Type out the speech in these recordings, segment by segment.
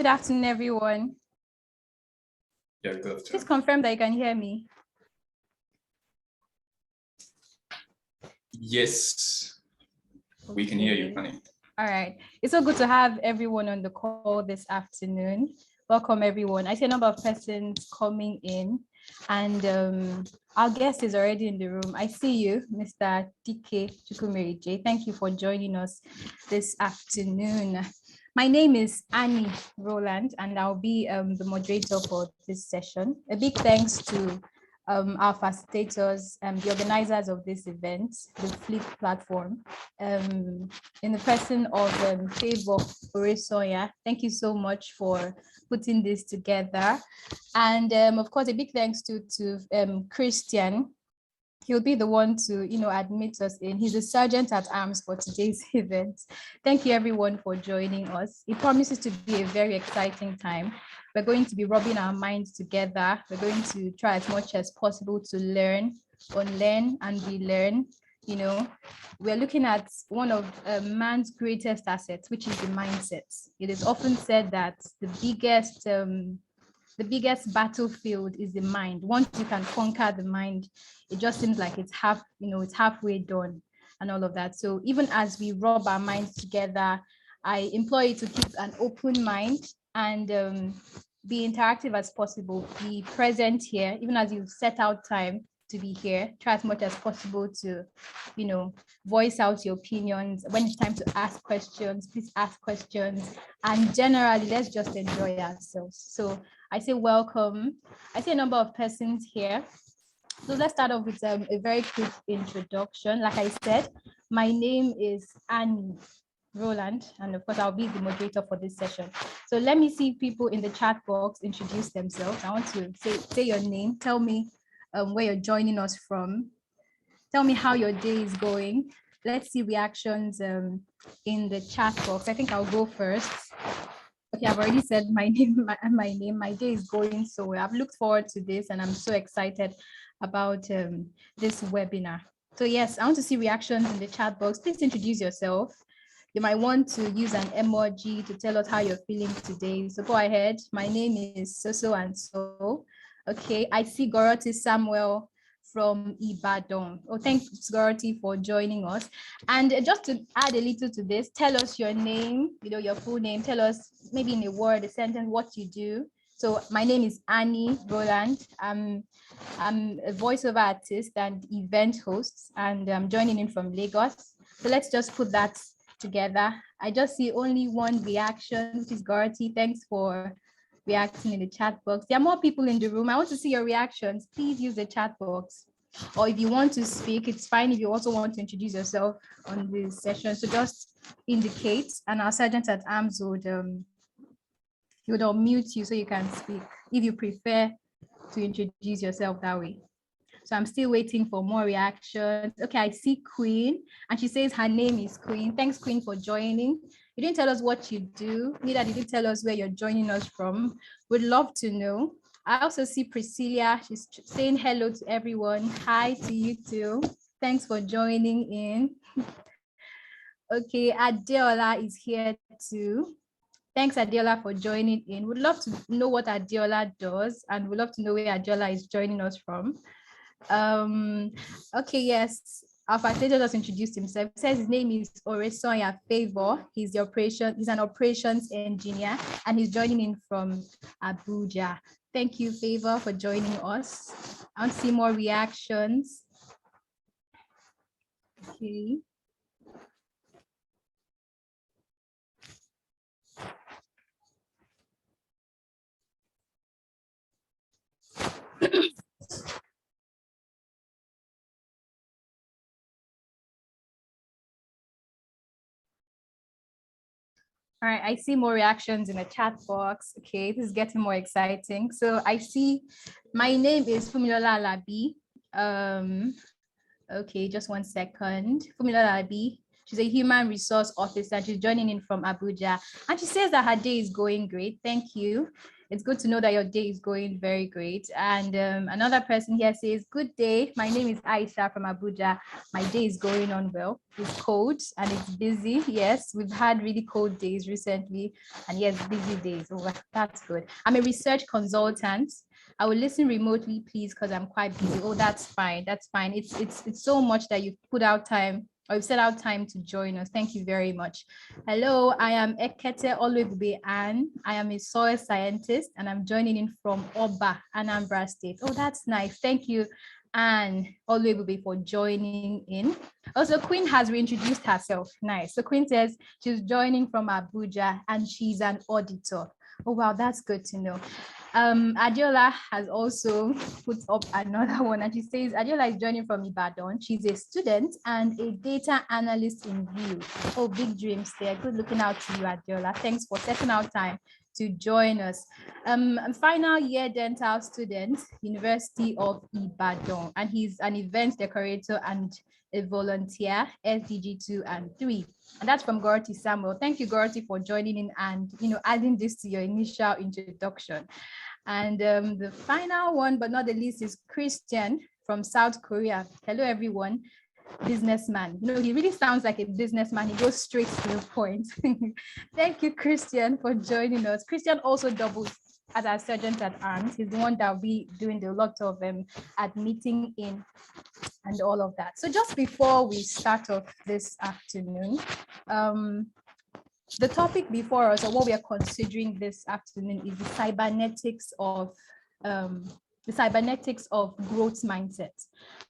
Good afternoon, everyone. Yeah, good afternoon. Please confirm that you can hear me. Yes, we can hear you, honey. All right. It's so good to have everyone on the call this afternoon. Welcome, everyone. I see a number of persons coming in, and our guest is already in the room. I see you, Mr. Dike Chukwumerije. Thank you for joining us this afternoon. My name is Annie Roland, and I'll be the moderator for this session. A big thanks to our facilitators and the organizers of this event, the Flippp platform, in the person of Flippp Series. Thank you so much for putting this together. And of course, a big thanks to Christian. He'll be the one to, admit us in. He's a sergeant at arms for today's event. Thank you, everyone, for joining us. It promises to be a very exciting time. We're going to be rubbing our minds together. We're going to try as much as possible to learn, unlearn, and relearn. We're looking at one of man's greatest assets, which is the mindset. It is often said that the biggest battlefield is the mind. Once you can conquer the mind, it just seems like it's halfway done and all of that. So even as we rub our minds together, I implore you to keep an open mind and be interactive as possible. Be present here, even as you set out time to be here. Try as much as possible to, voice out your opinions. When it's time to ask questions, please ask questions. And generally, let's just enjoy ourselves. So I say welcome. I see a number of persons here. So let's start off with a very quick introduction. Like I said, my name is Annie Roland, and of course, I'll be the moderator for this session. So let me see people in the chat box introduce themselves. I want to say your name. Tell me where you're joining us from. Tell me how your day is going. Let's see reactions in the chat box. I think I'll go first. Okay, I've already said my name. My day is going so well. I've looked forward to this, and I'm so excited about this webinar. So yes, I want to see reactions in the chat box. Please introduce yourself. You might want to use an emoji to tell us how you're feeling today. So go ahead. My name is so and so. Okay, I see Goroti Samuel from Ibadan. Oh, thanks, Goroti, for joining us. And just to add a little to this, tell us your name, your full name. Tell us maybe in a word, a sentence, what you do. So my name is Annie Roland. I'm a voiceover artist and event host, and I'm joining in from Lagos. So let's just put that together. I just see only one reaction, which is Goroti. Thanks for reacting in the chat box. There are more people in the room. I want to see your reactions. Please use the chat box. Or if you want to speak, it's fine if you also want to introduce yourself on this session. So just indicate, and our sergeant at arms would unmute you so you can speak if you prefer to introduce yourself that way. So I'm still waiting for more reactions. Okay, I see Queen, and she says her name is Queen. Thanks, Queen, for joining. You didn't tell us what you do, neither did you tell us where you're joining us from. We'd love to know. I also see Priscilla. She's saying hello to everyone. Hi to you too. Thanks for joining in. Okay, Adeola is here too. Thanks, Adeola, for joining in. We'd love to know what Adeola does, and we'd love to know where Adeola is joining us from. Okay, yes, our facilitator just introduced himself. He says his name is Oresonya Favor. He's an operations engineer, and he's joining in from Abuja. Thank you, Favor, for joining us. I want to see more reactions. Okay. All right, I see more reactions in the chat box. Okay, this is getting more exciting. So I see my name is Fumilola Alabi. Okay, just 1 second. Fumilola Alabi. She's a human resource officer. She's joining in from Abuja. And she says that her day is going great. Thank you. It's good to know that your day is going very great. And another person here says, good day. My name is Aisha from Abuja. My day is going on well. It's cold and it's busy. Yes, we've had really cold days recently. And yes, busy days. Oh, that's good. I'm a research consultant. I will listen remotely, please, because I'm quite busy. Oh, that's fine. That's fine. It's so much that you've put out time, or you've set out time to join us. Thank you very much. Hello, I am Ekete Olwebube Ann. I am a soil scientist and I'm joining in from Oba, Anambra State. Oh, that's nice. Thank you, Ann Olwebube, for joining in. Also, Queen has reintroduced herself. Nice. So Queen says she's joining from Abuja and she's an auditor. Oh, wow, that's good to know. Adiola has also put up another one, and she says Adiola is joining from Ibadan. She's a student and a data analyst in view. Oh, big dreams there. Good looking out to you, Adiola. Thanks for setting out time to join us. Final year dental student, University of Ibadan, and he's an event decorator and a volunteer, SDG 2 and 3. And that's from Gorty Samuel. Thank you, Gorty, for joining in and adding this to your initial introduction. And the final one, but not the least, is Christian from South Korea. Hello, everyone. Businessman. He really sounds like a businessman. He goes straight to the point. Thank you, Christian, for joining us. Christian also doubles as our sergeant at arms. He's the one that will be doing a lot of admitting in and all of that. So just before we start off this afternoon, the topic before us, or what we are considering this afternoon, is the cybernetics of growth mindset.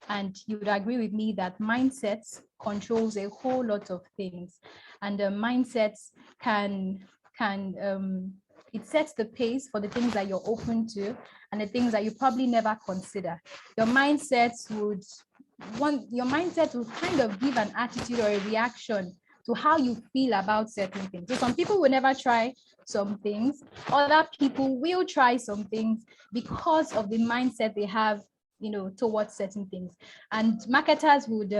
And you would agree with me that mindset controls a whole lot of things, and the mindsets it sets the pace for the things that you're open to and the things that you probably never consider. Your mindset would kind of give an attitude or a reaction to how you feel about certain things. So some people will never try some things. Other people will try some things because of the mindset they have, towards certain things. And marketers would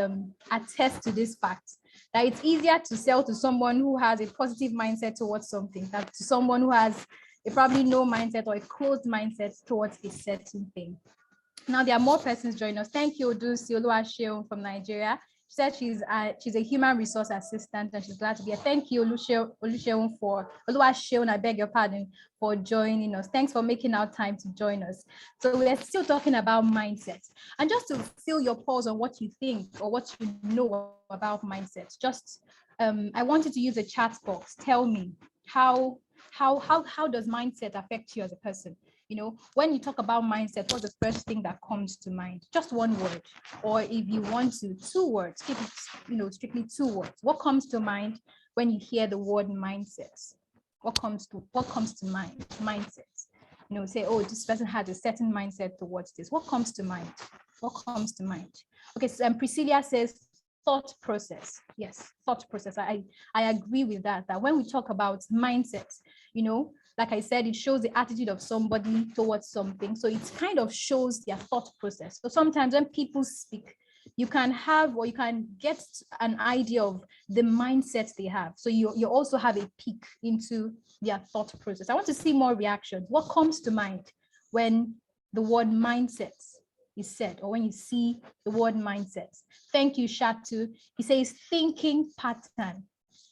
attest to this fact, that it's easier to sell to someone who has a positive mindset towards something than to someone who has a probably no mindset or a closed mindset towards a certain thing. Now there are more persons joining us. Thank you, Odusi Oluwaseun from Nigeria. She said she's a human resource assistant and she's glad to be here. Thank you, Oluwaseun, I beg your pardon, for joining us. Thanks for making our time to join us. So we're still talking about mindset. And just to feel your pulse on what you think or what you know about mindset, I want you to use a chat box. Tell me, how does mindset affect you as a person? When you talk about mindset, what's the first thing that comes to mind? Just one word, or if you want to, 2 words. Keep it, strictly 2 words. What comes to mind when you hear the word mindset? What comes to mind? Mindset. Say, oh, this person has a certain mindset towards this. What comes to mind? What comes to mind? Okay, so Priscilla says thought process. Yes, thought process. I agree with that. That when we talk about mindset, like I said, it shows the attitude of somebody towards something. So it kind of shows their thought process. So sometimes when people speak, you can get an idea of the mindset they have. So you also have a peek into their thought process. I want to see more reactions. What comes to mind when the word mindset is said, or when you see the word mindset? Thank you, Shatu. He says thinking pattern.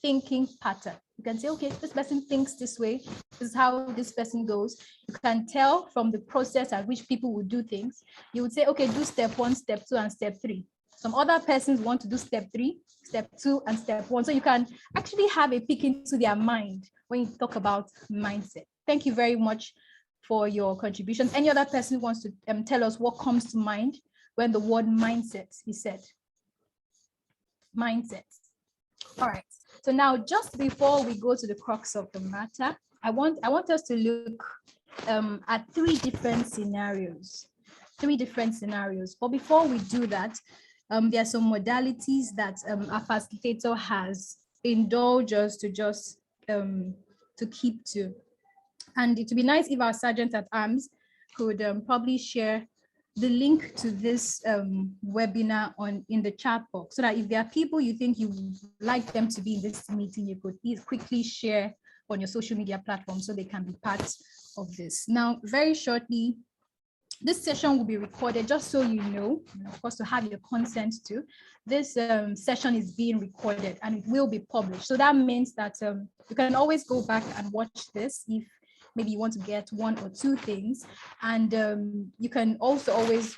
Thinking pattern. You can say, okay, this person thinks this way. This is how this person goes. You can tell from the process at which people would do things. You would say, okay, do step 1, step 2, and step 3. Some other persons want to do step 3, step 2, and step 1. So you can actually have a peek into their mind when you talk about mindset. Thank you very much for your contributions. Any other person who wants to tell us what comes to mind when the word mindset is said? Mindset. All right. So now, just before we go to the crux of the matter, I want us to look at 3 different scenarios. But before we do that, there are some modalities that our facilitator has indulged us to just to keep to. And it would be nice if our sergeant at arms could probably share the link to this webinar in the chat box, so that if there are people you think you would like them to be in this meeting, you could quickly share on your social media platform so they can be part of this. Now, very shortly, this session will be recorded, just so you know, and of course, to have your consent to. This session is being recorded and it will be published. So that means that you can always go back and watch this if maybe you want to get one or two things. And you can also always,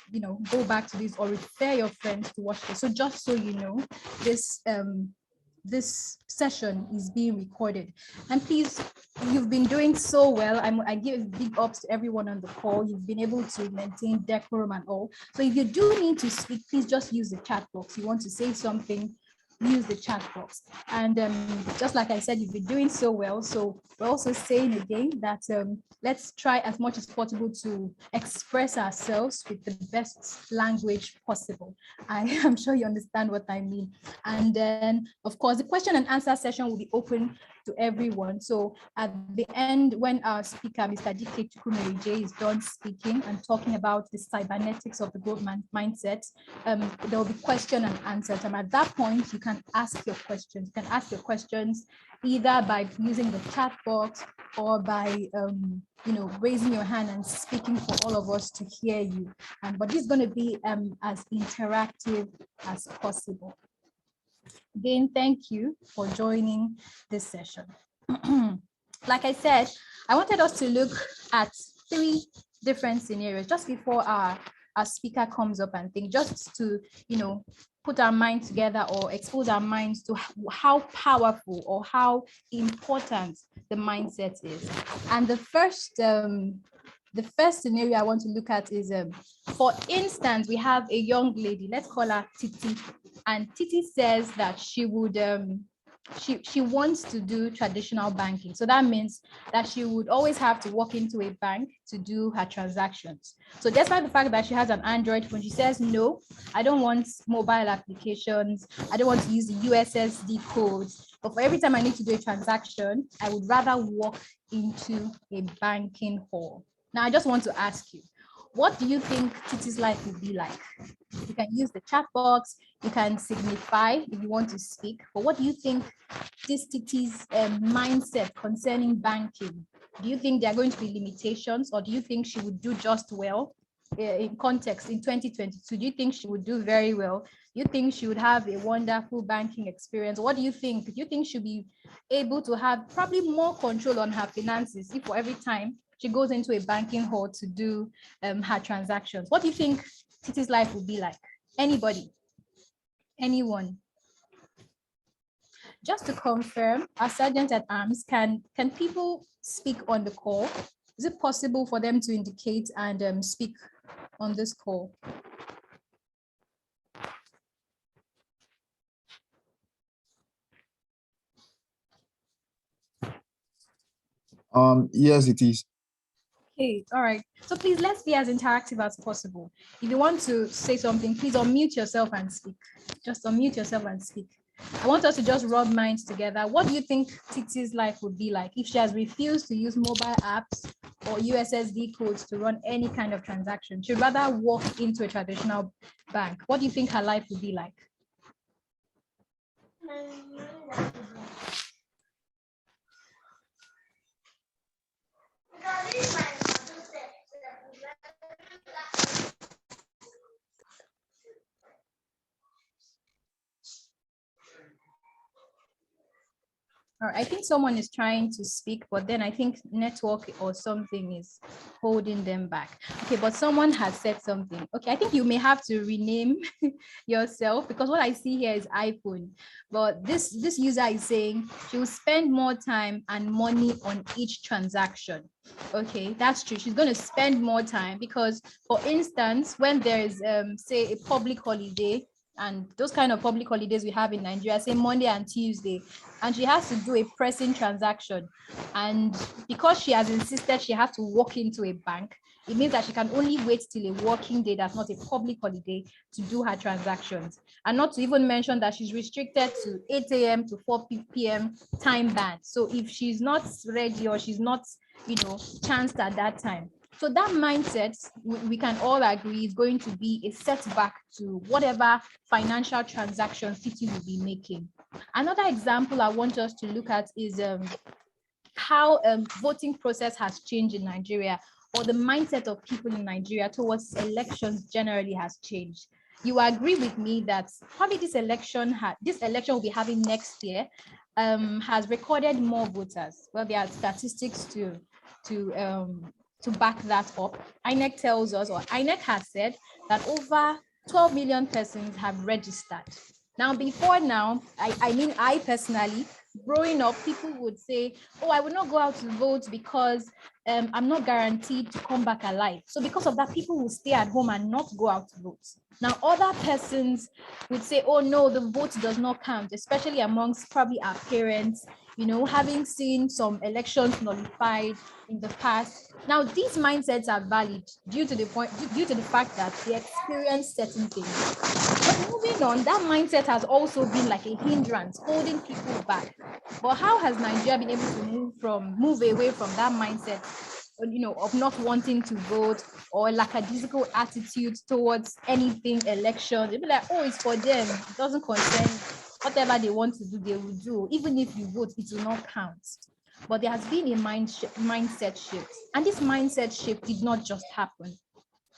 go back to this or refer your friends to watch this. So just so you know, this session is being recorded. And please, you've been doing so well. I give big ups to everyone on the call. You've been able to maintain decorum and all. So if you do need to speak, please just use the chat box. You want to say something, use the chat box. And just like I said, you've been doing so well. So we're also saying again that let's try as much as possible to express ourselves with the best language possible. I am sure you understand what I mean. And then, of course, the question and answer session will be open to everyone. So at the end, when our speaker, Mr. Dike Chukwumerije, is done speaking and talking about the cybernetics of the growth mindset, there will be question and answer time. At that point, you can ask your questions. You can ask your questions either by using the chat box or by raising your hand and speaking for all of us to hear you. But this is going to be as interactive as possible. Again, thank you for joining this session. Like I said, I wanted us to look at 3 different scenarios just before our speaker comes up and think, just to, put our minds together or expose our minds to how powerful or how important the mindset is. And the first scenario I want to look at is, for instance, we have a young lady, let's call her Titi, and Titi says that she would, she wants to do traditional banking. So that means that she would always have to walk into a bank to do her transactions. So despite the fact that she has an Android phone, she says, no, I don't want mobile applications. I don't want to use the USSD codes. But for every time I need to do a transaction, I would rather walk into a banking hall. Now, I just want to ask you, what do you think Titi's life would be like? You can use the chat box, you can signify if you want to speak, but what do you think this Titi's mindset concerning banking? Do you think there are going to be limitations, or do you think she would do just well in context in 2022? Do you think she would do very well? Do you think she would have a wonderful banking experience? What do you think? Do you think she'll be able to have probably more control on her finances if for every time she goes into a banking hall to do her transactions? What do you think Titi's life will be like? Anybody? Anyone? Just to confirm, our sergeant at arms, can people speak on the call? Is it possible for them to indicate and speak on this call? Yes, it is. Okay, all right. So please, let's be as interactive as possible. If you want to say something, please unmute yourself and speak. Just unmute yourself and speak. I want us to just rub minds together. What do you think Titi's life would be like if she has refused to use mobile apps or USSD codes to run any kind of transaction? She'd rather walk into a traditional bank. What do you think her life would be like? All right, I think someone is trying to speak, but then I think network or something is holding them back. Okay, but someone has said something. Okay, I think you may have to rename yourself, because what I see here is iPhone. But this user is saying she will spend more time and money on each transaction. Okay, that's true. She's going to spend more time because, for instance, when there is, say, a public holiday, and those kind of public holidays we have in Nigeria, say Monday and Tuesday, and she has to do a pressing transaction, and because she has insisted she has to walk into a bank, it means that she can only wait till a working day that's not a public holiday to do her transactions. And not to even mention that she's restricted to 8 a.m. to 4 p.m. time band. So if she's not ready or she's not, chanced at that time, so that mindset, we can all agree, is going to be a setback to whatever financial transactions Titi will be making. Another example I want us to look at is how voting process has changed in Nigeria, or the mindset of people in Nigeria towards elections generally has changed. You agree with me that probably this election we'll be having next year has recorded more voters. Well, there are statistics to back that up. INEC tells us, or INEC has said, that over 12 million persons have registered. Now, before now, I personally, growing up, people would say, oh, I will not go out to vote because I'm not guaranteed to come back alive. So because of that, people will stay at home and not go out to vote. Now, other persons would say, oh no, the vote does not count, especially amongst probably our parents, having seen some elections nullified in the past. Now, these mindsets are valid due to the fact that they experience certain things. But moving on, that mindset has also been like a hindrance, holding people back. But how has Nigeria been able to move away from that mindset, of not wanting to vote, or lackadaisical attitude towards anything election? They'll be like, oh, it's for them. It doesn't concern. Whatever they want to do, they will do. Even if you vote, it will not count. But there has been a mindset shift. And this mindset shift did not just happen.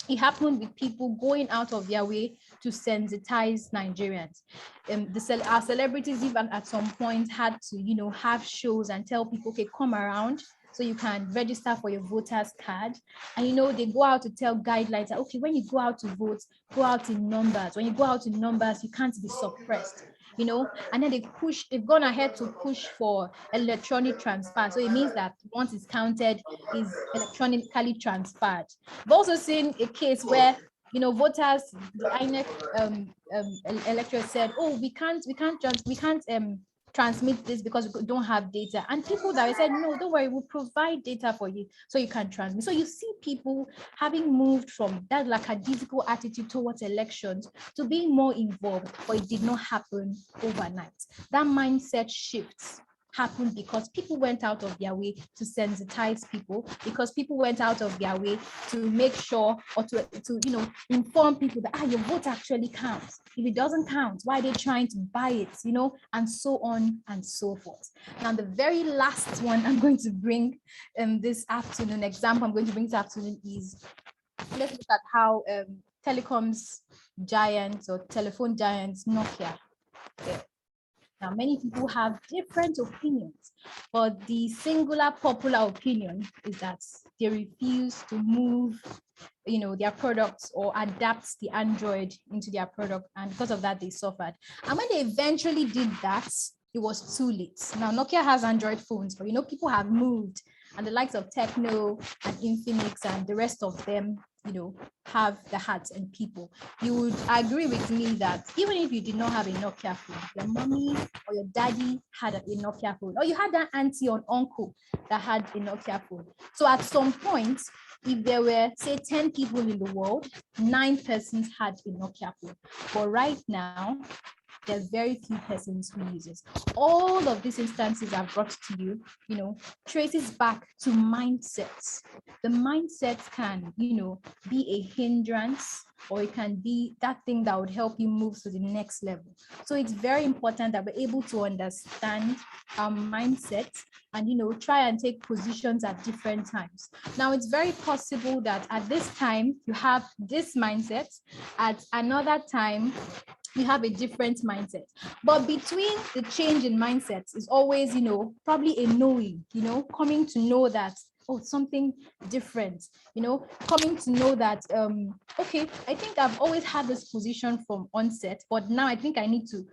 It happened with people going out of their way to sensitize Nigerians. Our celebrities even at some point had to, have shows and tell people, okay, come around so you can register for your voter's card. And, they go out to tell guidelines that, okay, when you go out to vote, go out in numbers. When you go out in numbers, you can't be suppressed. And then they've gone ahead to push for electronic transfer. So it means that once it's counted, is electronically transferred. I've also seen a case where, voters, the INEC electorate said, oh, we can't transmit this because we don't have data. And people that said, no, don't worry, we'll provide data for you so you can transmit. So you see people having moved from that lackadaisical attitude towards elections to being more involved, but it did not happen overnight. That mindset shifts happened because people went out of their way to sensitize people, because people went out of their way to make sure, or to inform people that your vote actually counts. If it doesn't count, why are they trying to buy it, and so on and so forth. Now, the very last one I'm going to bring this afternoon, example I'm going to bring this afternoon is, let's look at how telecoms giants or telephone giants Nokia. Now, many people have different opinions, but the singular popular opinion is that they refuse to move, their products or adapt the Android into their product, and because of that, they suffered. And when they eventually did that, it was too late. Now, Nokia has Android phones, but people have moved, and the likes of Techno and Infinix and the rest of them, have the hats and people. You would agree with me that even if you did not have a Nokia phone, your mommy or your daddy had a Nokia phone, or you had that auntie or uncle that had a Nokia phone. So at some point, if there were, say, 10 people in the world, 9 persons had a Nokia phone. But right now, there's very few persons who use it. All of these instances I've brought to you, traces back to mindsets. The mindset can, be a hindrance, or it can be that thing that would help you move to the next level. So it's very important that we're able to understand our mindsets and, try and take positions at different times. Now, it's very possible that at this time you have this mindset, at another time you have a different mindset. But between the change in mindsets is always, probably a knowing, coming to know that, oh, something different, coming to know that, okay, I think I've always had this position from onset, but now I think I need to,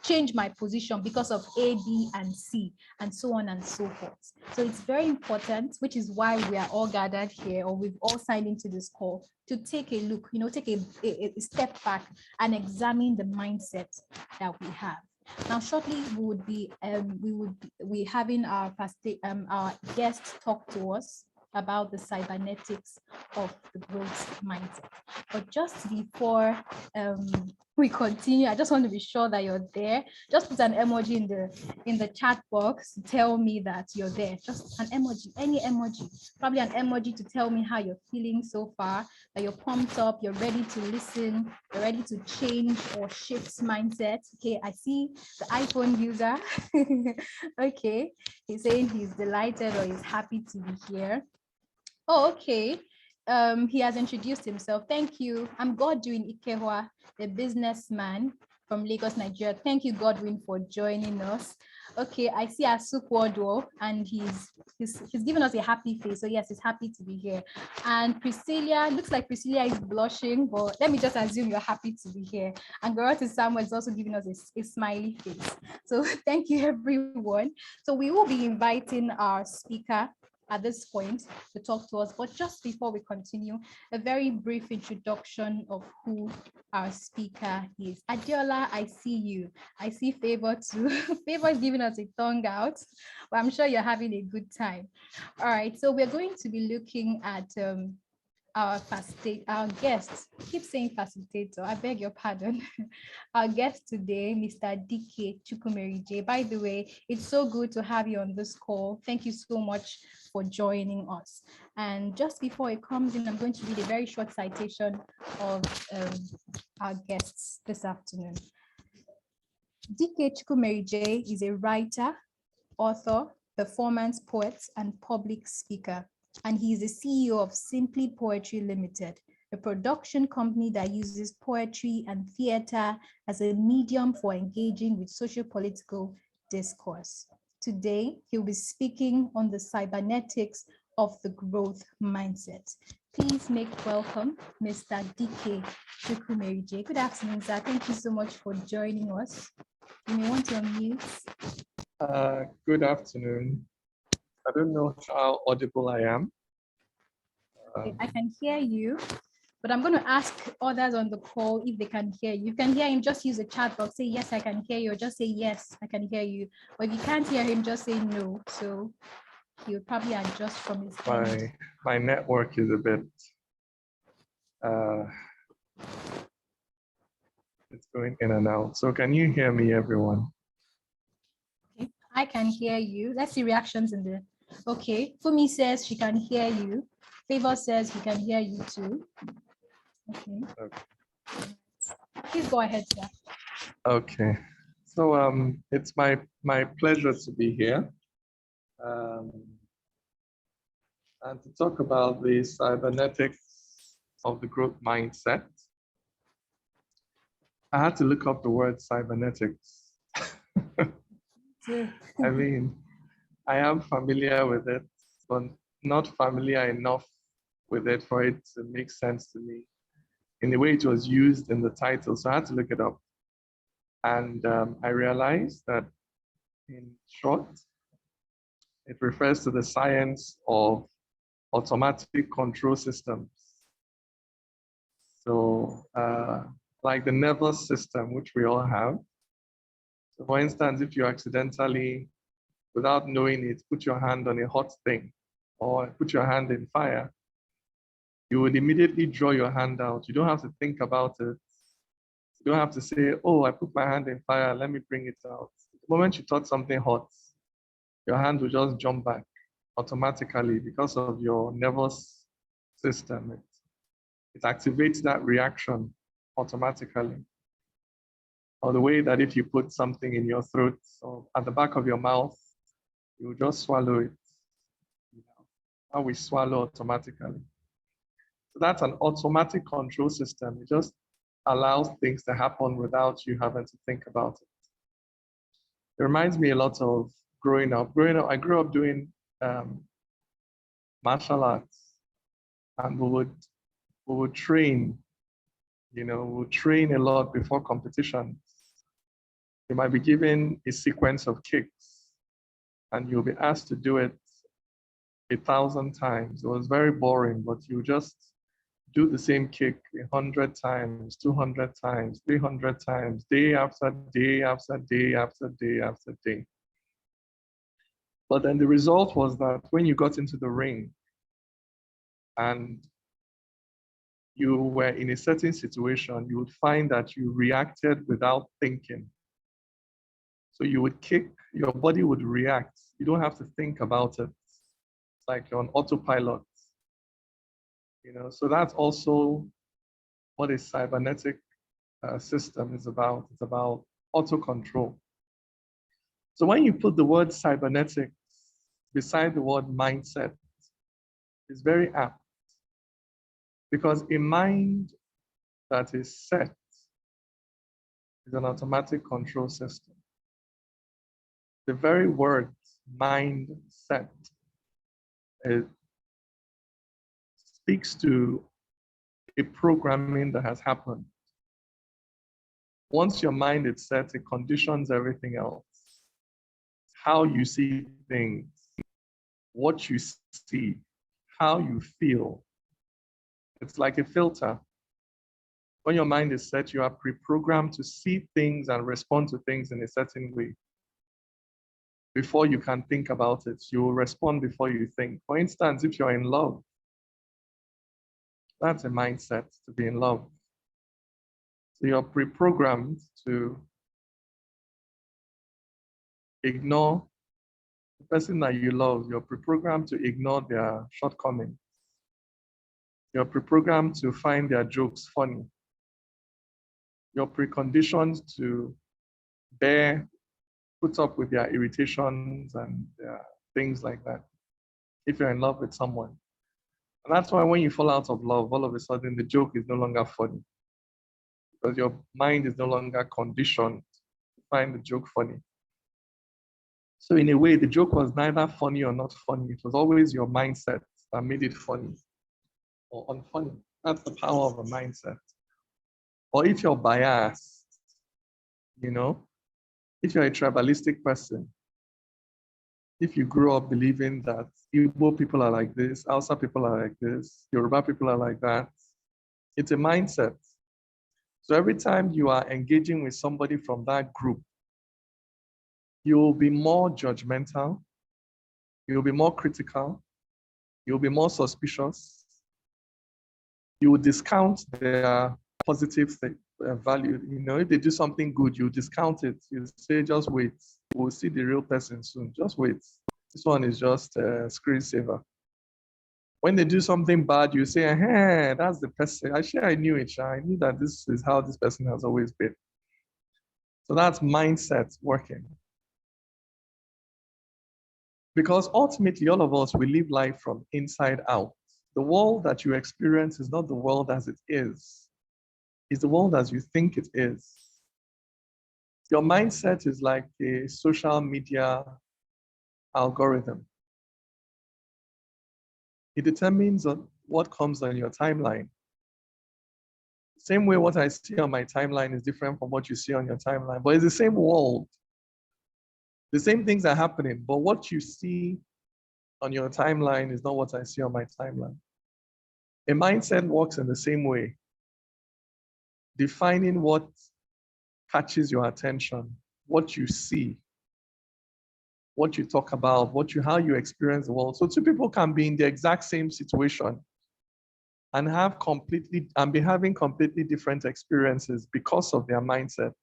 change my position because of A, B, and C, and so on and so forth. So it's very important, which is why we are all gathered here, or we've all signed into this call, to take a look, take a step back and examine the mindset that we have. Now, shortly we would be having our guest talk to us about the cybernetics of the growth mindset. But just before we continue, I just want to be sure that you're there. Just put an emoji in the chat box to tell me that you're there. Just an emoji, any emoji, probably an emoji to tell me how you're feeling so far, that you're pumped up, you're ready to listen, you're ready to change or shift mindset. Okay, I see the iPhone user. Okay, he's saying he's delighted or he's happy to be here. Oh, okay. He has introduced himself. Thank you. I'm Godwin Ikehua, the businessman from Lagos, Nigeria. Thank you, Godwin, for joining us. Okay, I see Asukwodo, and he's given us a happy face. So yes, he's happy to be here. And Priscilla, looks like Priscilla is blushing, but let me just assume you're happy to be here. And Gorota Samuel is also giving us a smiley face. So thank you, everyone. So we will be inviting our speaker at this point to talk to us, but just before we continue, a very brief introduction of who our speaker is. Adiola, I see you. I see Favor too. Favor is giving us a tongue out, but I'm sure you're having a good time. All right, so we're going to be looking at our guest. I keep saying facilitator, I beg your pardon. Our guest today, Mr. Dike Chukwumerije. By the way, it's so good to have you on this call. Thank you so much for joining us. And just before it comes in, I'm going to read a very short citation of our guests this afternoon. Dike Chukwumerije is a writer, author, performance poet, and public speaker. And he is the CEO of Simply Poetry Limited, a production company that uses poetry and theater as a medium for engaging with socio-political discourse. Today, he'll be speaking on the cybernetics of the growth mindset. Please make welcome Mr. Dike Chukwumerije. Good afternoon, sir. Thank you so much for joining us. You may want to unmute. Good afternoon. I don't know how audible I am. I can hear you, but I'm going to ask others on the call if they can hear you. You can hear him, just use the chat box, say, yes, I can hear you, or just say, yes, I can hear you. But if you can't hear him, just say no. So he'll probably adjust from his end. My network is a bit, it's going in and out. So can you hear me, everyone? Okay, I can hear you. Let's see reactions in the, okay. Fumi says she can hear you. Favor says we can hear you too. Okay. Please go ahead, sir. Okay. So it's my pleasure to be here and to talk about the cybernetics of the growth mindset. I had to look up the word cybernetics. I mean, I am familiar with it, but not familiar enough with it for it to make sense to me in the way it was used in the title. So I had to look it up. And I realized that in short, it refers to the science of automatic control systems. So like the nervous system, which we all have. So for instance, if you accidentally, without knowing it, put your hand on a hot thing or put your hand in fire, you would immediately draw your hand out. You don't have to think about it. You don't have to say, oh, I put my hand in fire, let me bring it out. The moment you touch something hot, your hand will just jump back automatically because of your nervous system. It activates that reaction automatically. Or the way that if you put something in your throat or at the back of your mouth, you will just swallow it. How we swallow automatically. So that's an automatic control system. It just allows things to happen without you having to think about it. It reminds me a lot of growing up. I grew up doing martial arts, and we would train. We would train a lot before competitions. You might be given a sequence of kicks, and you'll be asked to do it 1,000 times. It was very boring, but you just do the same kick 100 times, 200 times, 300 times, day after day after day after day after day. But then the result was that when you got into the ring and you were in a certain situation, you would find that you reacted without thinking. So you would kick, your body would react. You don't have to think about it. It's like you're on autopilot. So that's also what a cybernetic system is about. It's about auto control. So when you put the word cybernetics beside the word mindset, it's very apt, because a mind that is set is an automatic control system. The very word mindset, it speaks to a programming that has happened. Once your mind is set, it conditions everything else. How you see things, what you see, how you feel. It's like a filter. When your mind is set, you are pre-programmed to see things and respond to things in a certain way. Before you can think about it, you will respond before you think. For instance, if you're in love, that's a mindset, to be in love. So you're pre-programmed to ignore the person that you love. You're pre-programmed to ignore their shortcomings. You're pre-programmed to find their jokes funny. You're preconditioned to put up with their irritations and things like that, if you're in love with someone. And that's why when you fall out of love, all of a sudden the joke is no longer funny, because your mind is no longer conditioned to find the joke funny. So in a way, the joke was neither funny or not funny. It was always your mindset that made it funny or unfunny. That's the power of a mindset. Or if you're biased, if you're a tribalistic person, if you grew up believing that Igbo people are like this, Hausa people are like this, Yoruba people are like that, it's a mindset. So every time you are engaging with somebody from that group, you'll be more judgmental, you'll be more critical, you'll be more suspicious, you will discount their positive value. If they do something good, you discount it. You say, just wait. We'll see the real person soon. Just wait. This one is just a screensaver. When they do something bad, you say, hey, that's the person. Actually, I knew it. I knew that this is how this person has always been. So that's mindset working. Because ultimately, all of us, we live life from inside out. The world that you experience is not the world as it is. It's the world as you think it is. Your mindset is like a social media algorithm. It determines what comes on your timeline. Same way what I see on my timeline is different from what you see on your timeline, but it's the same world. The same things are happening, but what you see on your timeline is not what I see on my timeline. A mindset works in the same way, defining what catches your attention, what you see, what you talk about, how you experience the world. So two people can be in the exact same situation and be having completely different experiences because of their mindsets.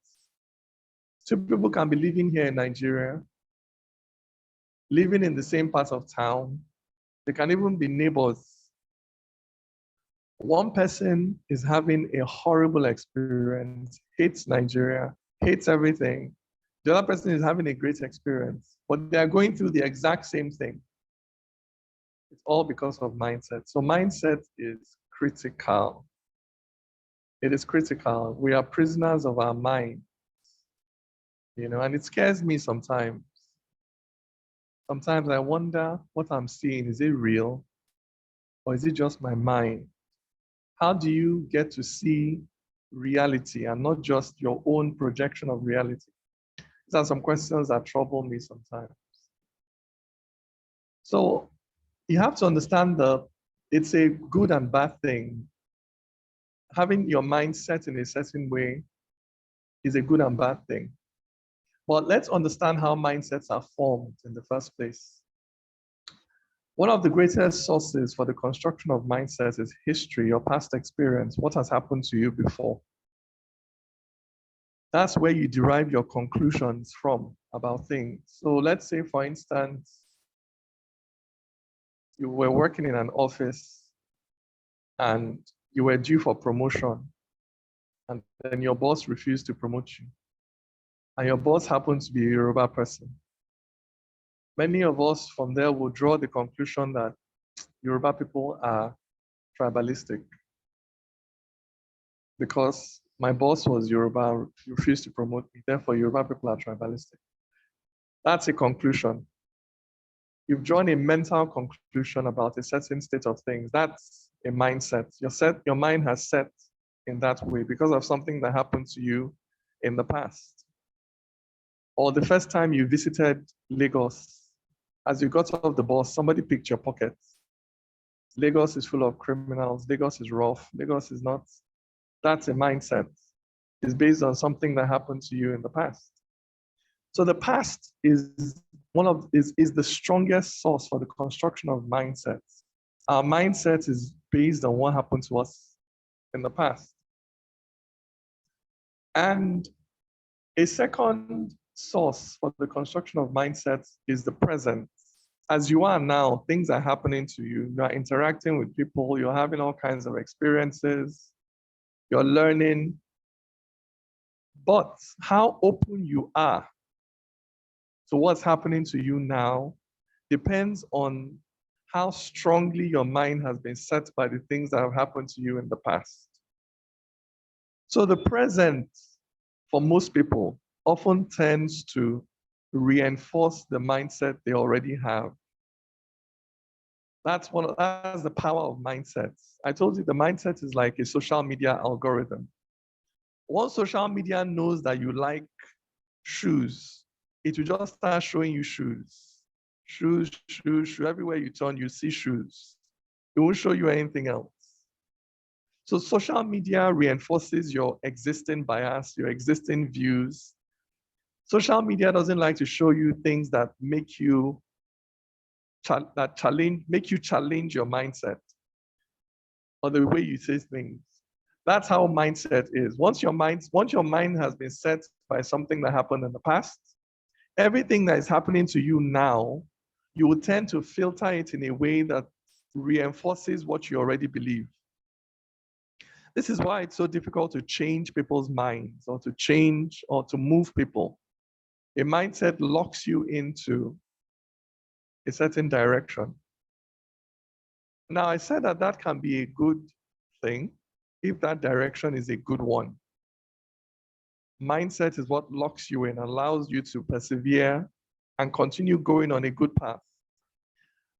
Two people can be living here in Nigeria, living in the same part of town. They can even be neighbors. One person is having a horrible experience, hates Nigeria, hates everything. The other person is having a great experience, but they are going through the exact same thing. It's all because of mindset. So mindset is critical. It is critical. We are prisoners of our mind, and it scares me sometimes. Sometimes I wonder what I'm seeing. Is it real? Or is it just my mind? How do you get to see reality and not just your own projection of reality? These are some questions that trouble me sometimes. So you have to understand that it's a good and bad thing. Having your mind set in a certain way is a good and bad thing. But let's understand how mindsets are formed in the first place. One of the greatest sources for the construction of mindsets is history, your past experience, what has happened to you before. That's where you derive your conclusions from about things. So let's say, for instance, you were working in an office and you were due for promotion, and then your boss refused to promote you. And your boss happens to be a Yoruba person. Many of us from there will draw the conclusion that Yoruba people are tribalistic. Because my boss was Yoruba, refused to promote me, therefore Yoruba people are tribalistic. That's a conclusion. You've drawn a mental conclusion about a certain state of things. That's a mindset. Your mind has set in that way because of something that happened to you in the past. Or the first time you visited Lagos, as you got off the bus, somebody picked your pocket. Lagos is full of criminals. Lagos is rough. Lagos is not. That's a mindset. It's based on something that happened to you in the past. So the past is the strongest source for the construction of mindsets. Our mindset is based on what happened to us in the past. And a second source for the construction of mindsets is the present. As you are now, things are happening to you. You are interacting with people. You're having all kinds of experiences. You're learning. But how open you are to what's happening to you now depends on how strongly your mind has been set by the things that have happened to you in the past. So the present, for most people, often tends to reinforce the mindset they already have. That's the power of mindsets. I told you the mindset is like a social media algorithm. Once social media knows that you like shoes, it will just start showing you shoes. Shoes. Everywhere you turn, you see shoes. It won't show you anything else. So social media reinforces your existing bias, your existing views. Social media doesn't like to show you things that make you challenge your mindset or the way you say things. That's how mindset is. Once your mind has been set by something that happened in the past, everything that is happening to you now, you will tend to filter it in a way that reinforces what you already believe. This is why it's so difficult to change people's minds or to change or to move people. A mindset locks you into a certain direction. Now, I said that can be a good thing if that direction is a good one. Mindset is what locks you in, allows you to persevere and continue going on a good path.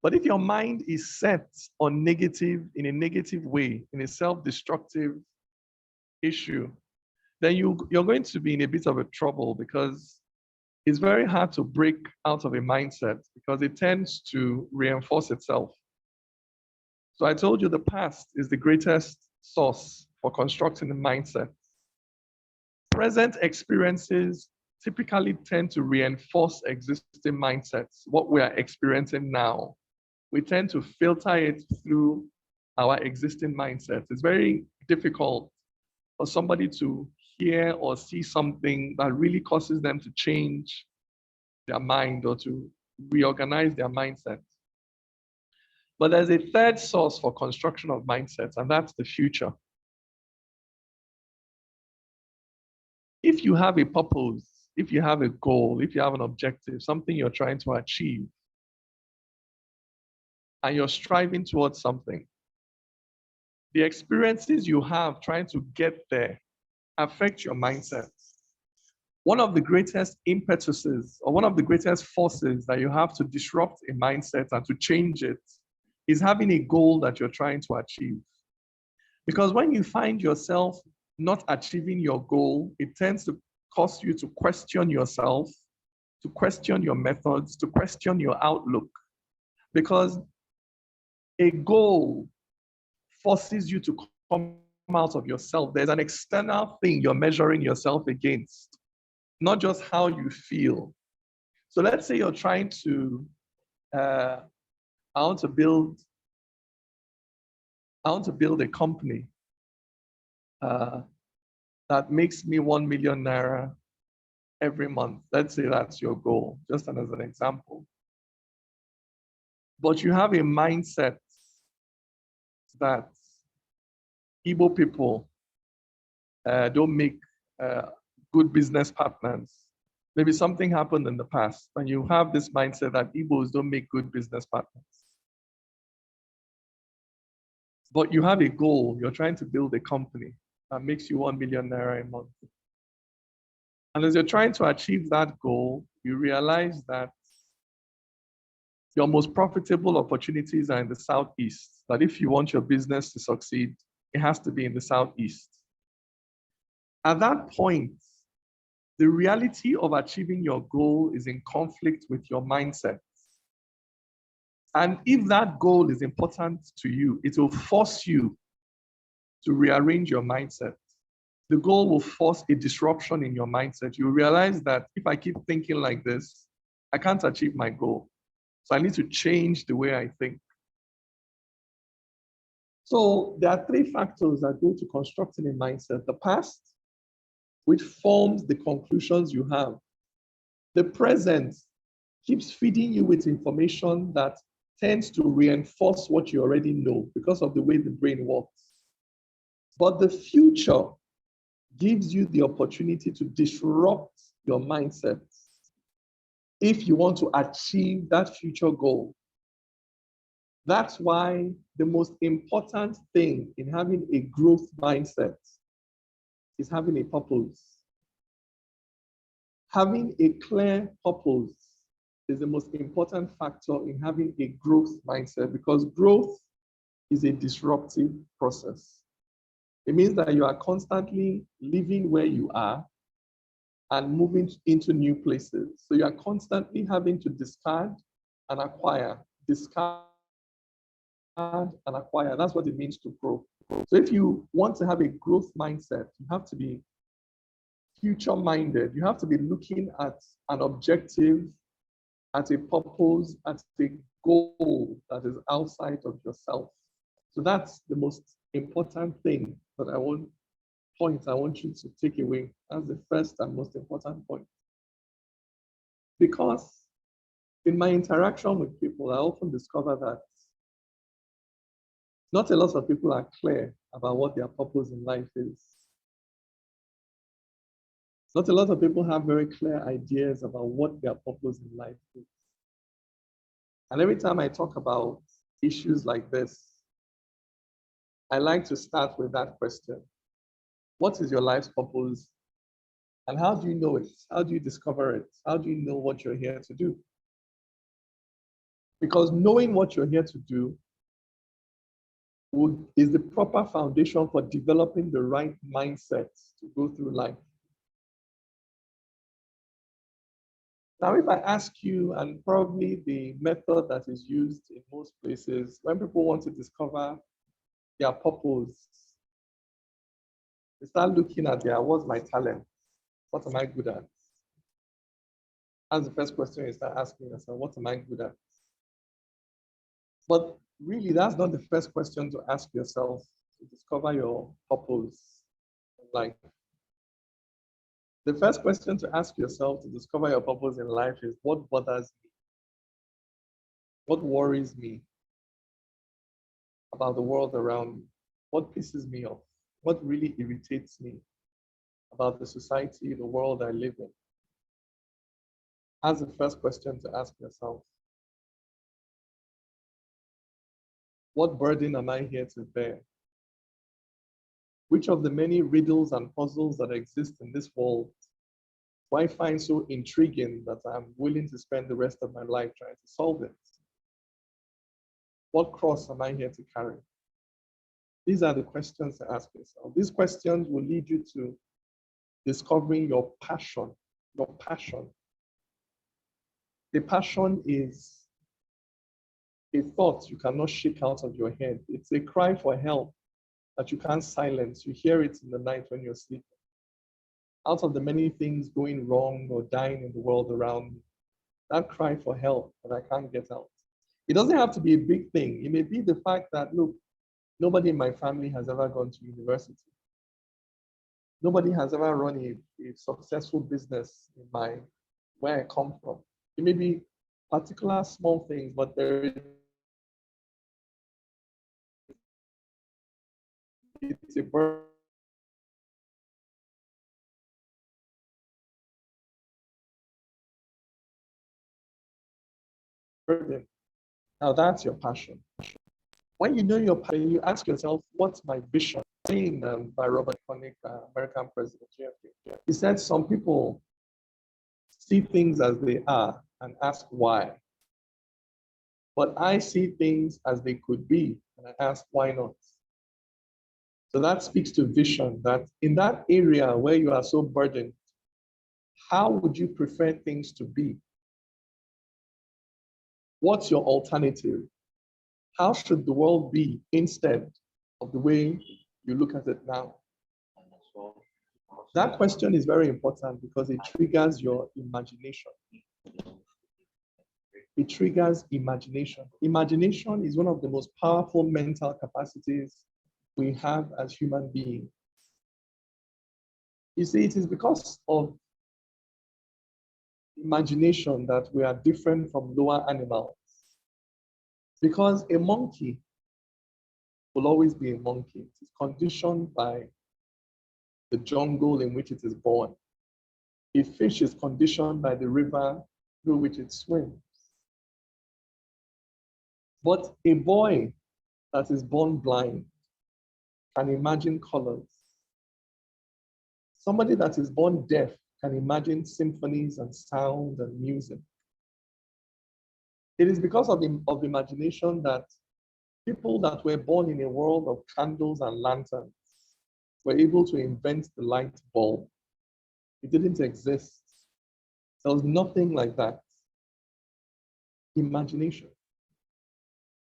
But if your mind is set on in a negative way, in a self-destructive issue, then you're going to be in a bit of a trouble because it's very hard to break out of a mindset because it tends to reinforce itself. So I told you the past is the greatest source for constructing a mindset. Present experiences typically tend to reinforce existing mindsets, what we are experiencing now. We tend to filter it through our existing mindsets. It's very difficult for somebody to hear or see something that really causes them to change their mind or to reorganize their mindset. But there's a third source for construction of mindsets, and that's the future. If you have a purpose, if you have a goal, if you have an objective, something you're trying to achieve, and you're striving towards something, the experiences you have trying to get there affect your mindset. One of the greatest impetuses or one of the greatest forces that you have to disrupt a mindset and to change it is having a goal that you're trying to achieve. Because when you find yourself not achieving your goal, it tends to cause you to question yourself, to question your methods, to question your outlook. Because a goal forces you to come out of yourself. There's an external thing you're measuring yourself against, not just how you feel. So let's say you're trying to I want to build a company that makes me 1 million naira every month. Let's say that's your goal, just as an example. But you have a mindset that Igbo people don't make good business partners. Maybe something happened in the past, and you have this mindset that Igbos don't make good business partners. But you have a goal, you're trying to build a company that makes you 1 million naira a month. And as you're trying to achieve that goal, you realize that your most profitable opportunities are in the Southeast, that if you want your business to succeed, it has to be in the Southeast. At that point, the reality of achieving your goal is in conflict with your mindset. And if that goal is important to you, it will force you to rearrange your mindset. The goal will force a disruption in your mindset. You realize that if I keep thinking like this, I can't achieve my goal. So I need to change the way I think. So there are 3 factors that go to constructing a mindset. The past, which forms the conclusions you have. The present keeps feeding you with information that tends to reinforce what you already know because of the way the brain works. But the future gives you the opportunity to disrupt your mindset if you want to achieve that future goal. That's why the most important thing in having a growth mindset is having a purpose. Having a clear purpose is the most important factor in having a growth mindset, because growth is a disruptive process. It means that you are constantly living where you are and moving into new places. So you are constantly having to discard and acquire, discard and acquire. That's what it means to grow. So if you want to have a growth mindset, you have to be future-minded. You have to be looking at an objective, at a purpose, at a goal that is outside of yourself. So that's the most important thing that I want you to take away. That's the first and most important point. Because in my interaction with people, I often discover that not a lot of people are clear about what their purpose in life is. Not a lot of people have very clear ideas about what their purpose in life is. And every time I talk about issues like this, I like to start with that question. What is your life's purpose? And how do you know it? How do you discover it? How do you know what you're here to do? Because knowing what you're here to do is the proper foundation for developing the right mindset to go through life. Now, if I ask you, and probably the method that is used in most places, when people want to discover their purpose, they start looking at what's my talent? What am I good at? That's the first question you start asking yourself, what am I good at? But really, that's not the first question to ask yourself to discover your purpose in life. The first question to ask yourself to discover your purpose in life is, what bothers me? What worries me about the world around me? What pisses me off? What really irritates me about the society, the world I live in? That's the first question to ask yourself. What burden am I here to bear? Which of the many riddles and puzzles that exist in this world do I find so intriguing that I'm willing to spend the rest of my life trying to solve it? What cross am I here to carry? These are the questions to ask yourself. These questions will lead you to discovering your passion. Your passion. The passion is a thought you cannot shake out of your head. It's a cry for help that you can't silence. You hear it in the night when you're sleeping. Out of the many things going wrong or dying in the world around me, that cry for help that I can't get out. It doesn't have to be a big thing. It may be the fact that, look, nobody in my family has ever gone to university. Nobody has ever run a successful business in where I come from. It may be particular small things, but it's a burden. Now that's your passion. When you know your passion, you ask yourself, what's my vision? Saying by Robert Connick, American president, JFK. He said some people see things as they are and ask why. But I see things as they could be and I ask why not. So that speaks to vision, that in that area where you are so burdened, how would you prefer things to be? What's your alternative? How should the world be instead of the way you look at it now? That question is very important because it triggers your imagination. It triggers imagination. Imagination is one of the most powerful mental capacities we have as human beings. You see, it is because of imagination that we are different from lower animals. Because a monkey will always be a monkey. It is conditioned by the jungle in which it is born. A fish is conditioned by the river through which it swims. But a boy that is born blind can imagine colors. Somebody that is born deaf can imagine symphonies and sound and music. It is because of imagination that people that were born in a world of candles and lanterns were able to invent the light bulb. It didn't exist. There was nothing like that. Imagination.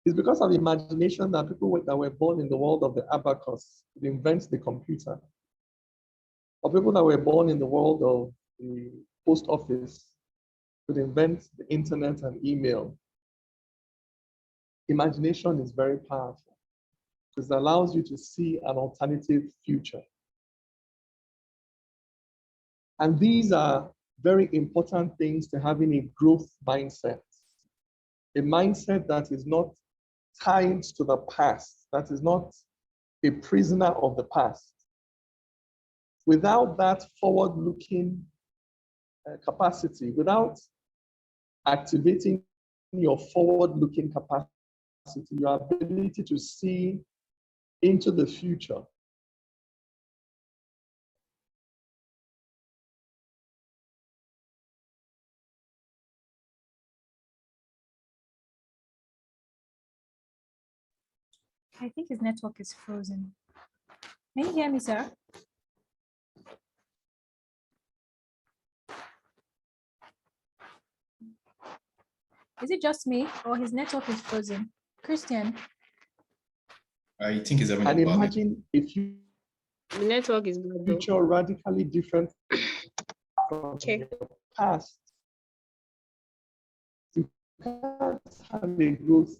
It's because of imagination that people that were born in the world of the abacus could invent the computer. Or people that were born in the world of the post office could invent the internet and email. Imagination is very powerful because it allows you to see an alternative future. And these are very important things to having a growth mindset. A mindset that is not tied to the past, that is not a prisoner of the past. Without that forward-looking capacity, without activating your forward-looking capacity, your ability to see into the future, I think his network is frozen. Can you hear me, sir? Is it just me or his network is frozen? Christian? I think he's having and a bad. imagine if you The network is bad though. future radically different from Okay. your past. You can't have a growth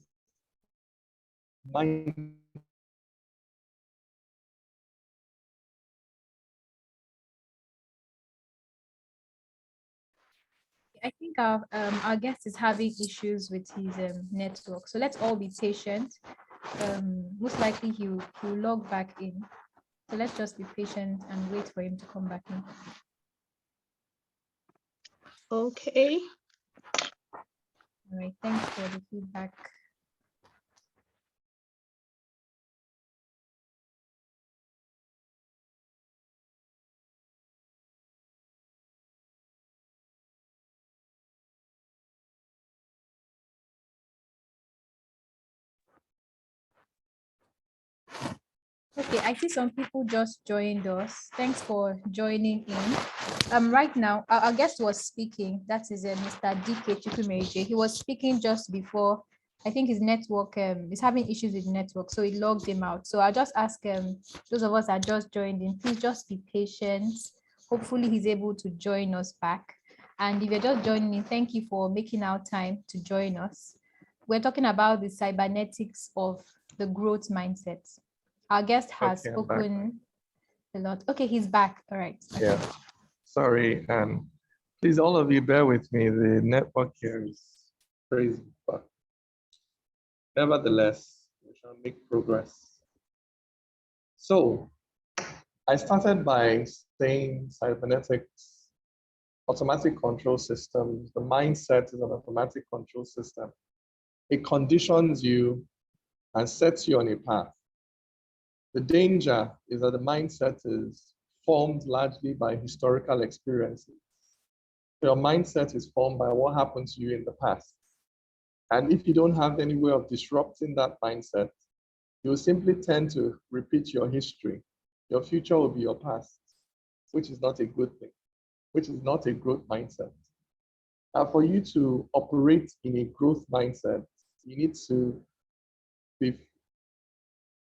mind. I think our guest is having issues with his network. So let's all be patient. Most likely he'll log back in. So let's just be patient and wait for him to come back in. Okay. All right, thanks for the feedback. Okay, I see some people just joined us. Thanks for joining in. Right now, our guest was speaking. That is Mr. Dike Chukwumerije. He was speaking just before. I think his network is having issues with network, so he logged him out. So I'll just ask those of us that just joined in, please just be patient. Hopefully he's able to join us back. And if you're just joining in, thank you for making our time to join us. we're talking about the cybernetics of the growth mindset. Our guest has Okay, I'm back. spoken a lot. Okay, he's back. All right. Okay. Yeah, sorry. And please, all of you, bear with me. The network here is crazy, but nevertheless, we shall make progress. So, I started by saying cybernetics, automatic control systems. The mindset is an automatic control system. It conditions you and sets you on a path. The danger is that the mindset is formed largely by historical experiences. Your mindset is formed by what happened to you in the past. And if you don't have any way of disrupting that mindset, you'll simply tend to repeat your history. Your future will be your past, which is not a good thing, which is not a growth mindset. Now, for you to operate in a growth mindset, you need to be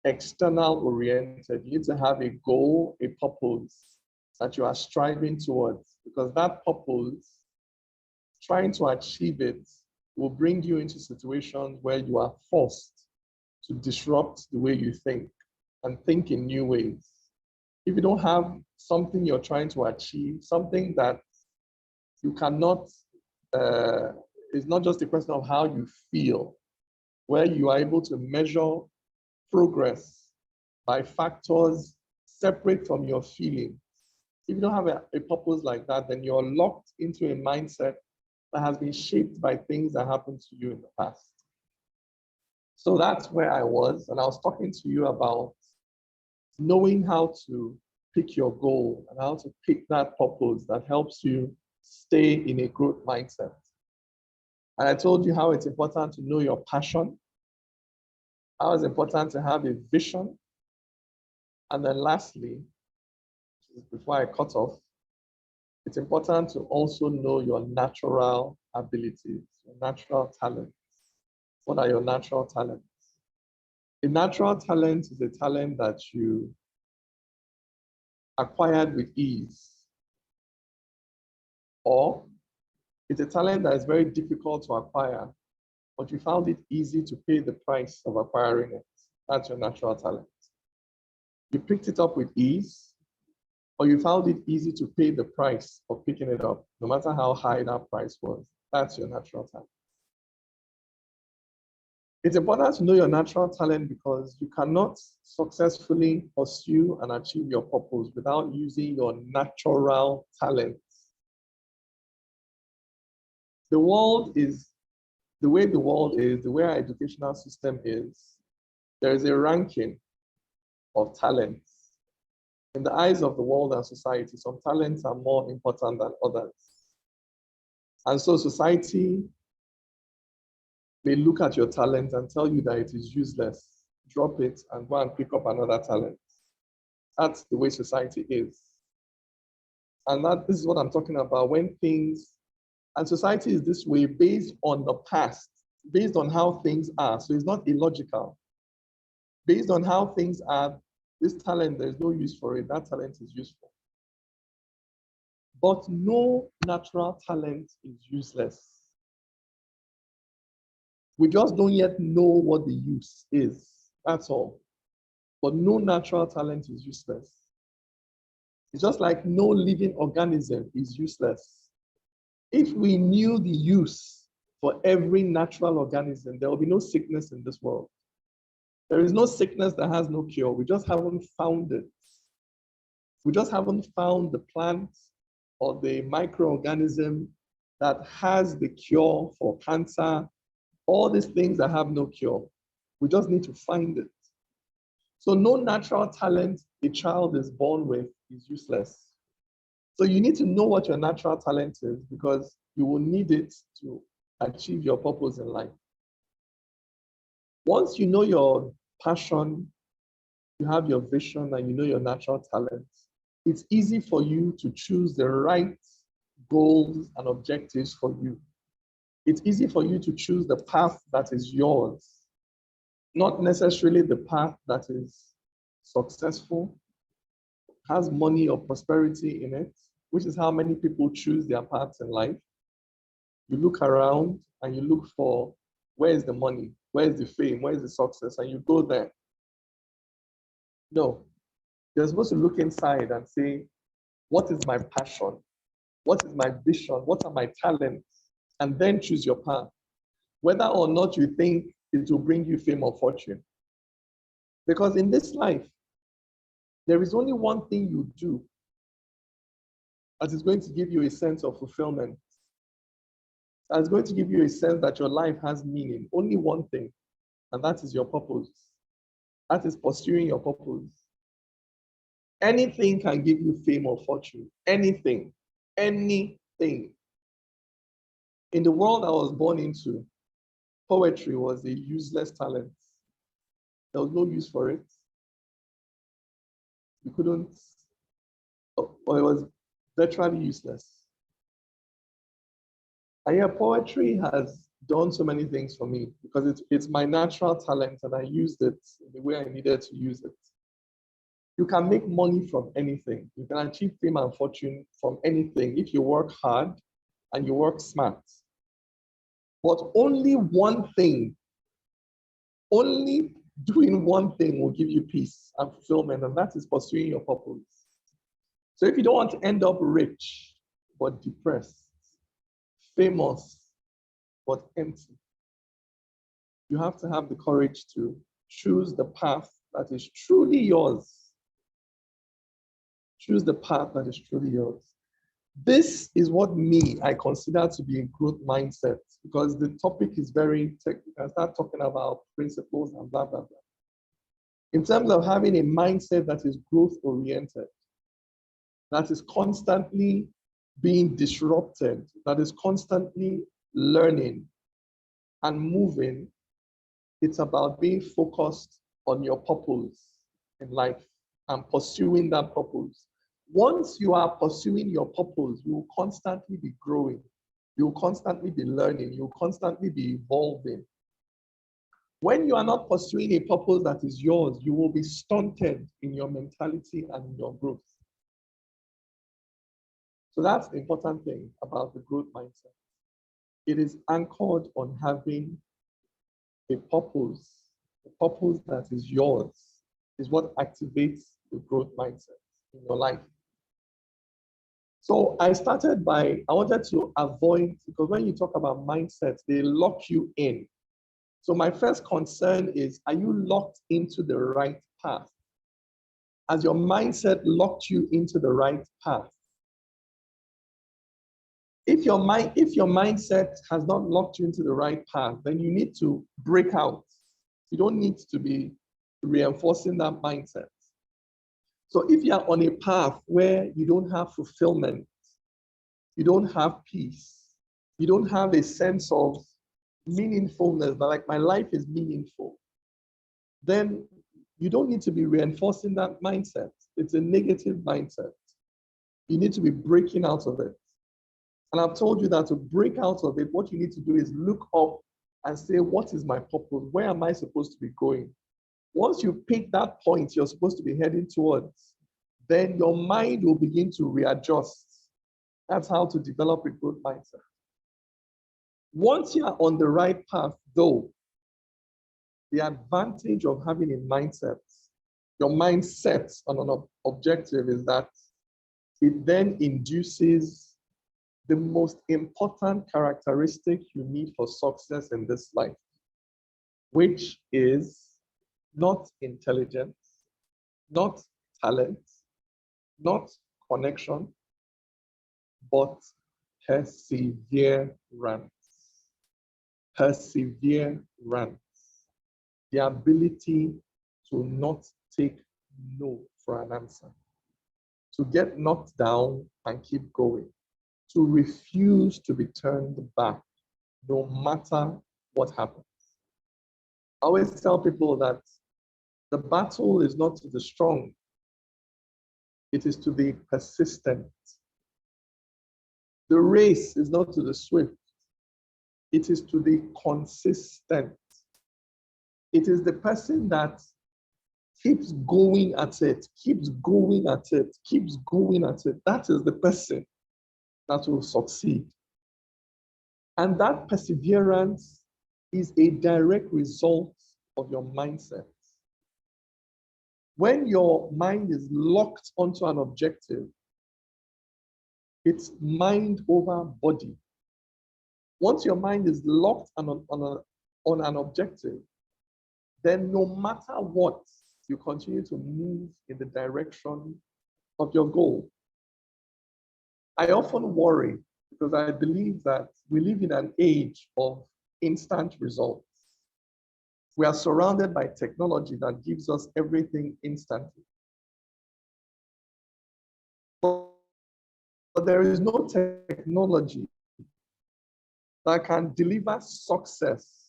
external oriented. You need to have a goal, a purpose that you are striving towards, because that purpose, trying to achieve it, will bring you into situations where you are forced to disrupt the way you think and think in new ways. If you don't have something you're trying to achieve, something that you cannot, it's not just a question of how you feel, where you are able to measure progress by factors separate from your feelings. If you don't have a purpose like that, then you're locked into a mindset that has been shaped by things that happened to you in the past. So that's where I was, and I was talking to you about knowing how to pick your goal and how to pick that purpose that helps you stay in a growth mindset. And I told you how it's important to know your passion, how it's important to have a vision. And then lastly, before I cut off, it's important to also know your natural abilities, your natural talents. What are your natural talents? A natural talent is a talent that you acquired with ease, or it's a talent that is very difficult to acquire, but you found it easy to pay the price of acquiring it. That's your natural talent. You picked it up with ease, or you found it easy to pay the price of picking it up, no matter how high that price was. That's your natural talent. It's important to know your natural talent because you cannot successfully pursue and achieve your purpose without using your natural talents. The world is, the way the world is, the way our educational system is, there is a ranking of talents. In the eyes of the world and society, some talents are more important than others. And so society may look at your talent and tell you that it is useless. Drop it and go and pick up another talent. That's the way society is. And this is what I'm talking about when things, and society is this way based on the past, based on how things are. So it's not illogical. Based on how things are, this talent, there's no use for it. That talent is useful. But no natural talent is useless. We just don't yet know what the use is. That's all. But no natural talent is useless. It's just like no living organism is useless. If we knew the use for every natural organism, there will be no sickness in this world. There is no sickness that has no cure. We just haven't found it. We just haven't found the plant or the microorganism that has the cure for cancer, all these things that have no cure. We just need to find it. So no natural talent a child is born with is useless. So you need to know what your natural talent is because you will need it to achieve your purpose in life. Once you know your passion, you have your vision, and you know your natural talent, it's easy for you to choose the right goals and objectives for you. It's easy for you to choose the path that is yours, not necessarily the path that is successful, has money or prosperity in it, which is how many people choose their paths in life. You look around and you look for where is the money? Where is the fame? Where is the success? And you go there. No. You're supposed to look inside and say, what is my passion? What is my vision? What are my talents? And then choose your path. Whether or not you think it will bring you fame or fortune. Because in this life, there is only one thing you do that is going to give you a sense of fulfillment. That's going to give you a sense that your life has meaning. Only one thing, and that is your purpose. That is pursuing your purpose. Anything can give you fame or fortune. Anything. Anything. In the world I was born into, poetry was a useless talent. There was no use for it. You couldn't, or it was virtually useless. And yeah, poetry has done so many things for me because it's my natural talent and I used it in the way I needed to use it. You can make money from anything. You can achieve fame and fortune from anything if you work hard and you work smart. But only one thing, only doing one thing will give you peace and fulfillment, and that is pursuing your purpose. So if you don't want to end up rich, but depressed, famous, but empty, you have to have the courage to choose the path that is truly yours. Choose the path that is truly yours. This is what I consider to be a growth mindset, because the topic is very technical. I start talking about principles and blah, blah, blah. In terms of having a mindset that is growth oriented, that is constantly being disrupted, that is constantly learning and moving, it's about being focused on your purpose in life and pursuing that purpose. Once you are pursuing your purpose, you will constantly be growing. You will constantly be learning. You will constantly be evolving. When you are not pursuing a purpose that is yours, you will be stunted in your mentality and in your growth. So that's the important thing about the growth mindset. It is anchored on having a purpose that is yours, is what activates the growth mindset in your life. So I wanted to avoid, because when you talk about mindsets, they lock you in. So my first concern is, are you locked into the right path? Has your mindset locked you into the right path? If your mindset has not locked you into the right path, then you need to break out. You don't need to be reinforcing that mindset. So if you're on a path where you don't have fulfillment, you don't have peace, you don't have a sense of meaningfulness, but like my life is meaningful, then you don't need to be reinforcing that mindset. It's a negative mindset. You need to be breaking out of it. And I've told you that to break out of it, what you need to do is look up and say, what is my purpose? Where am I supposed to be going? Once you pick that point you're supposed to be heading towards, then your mind will begin to readjust. That's how to develop a growth mindset. Once you are on the right path, though, the advantage of having a mindset, your mindset on an objective, is that it then induces the most important characteristic you need for success in this life, which is not intelligence, not talent, not connection, but perseverance. Perseverance. The ability to not take no for an answer. To get knocked down and keep going. To refuse to be turned back, no matter what happens. I always tell people that the battle is not to the strong, it is to the persistent. The race is not to the swift, it is to the consistent. It is the person that keeps going at it, keeps going at it, keeps going at it. That is the person that will succeed. And that perseverance is a direct result of your mindset. When your mind is locked onto an objective, it's mind over body. Once your mind is locked on an objective, then no matter what, you continue to move in the direction of your goal. I often worry because I believe that we live in an age of instant results. We are surrounded by technology that gives us everything instantly. But there is no technology that can deliver success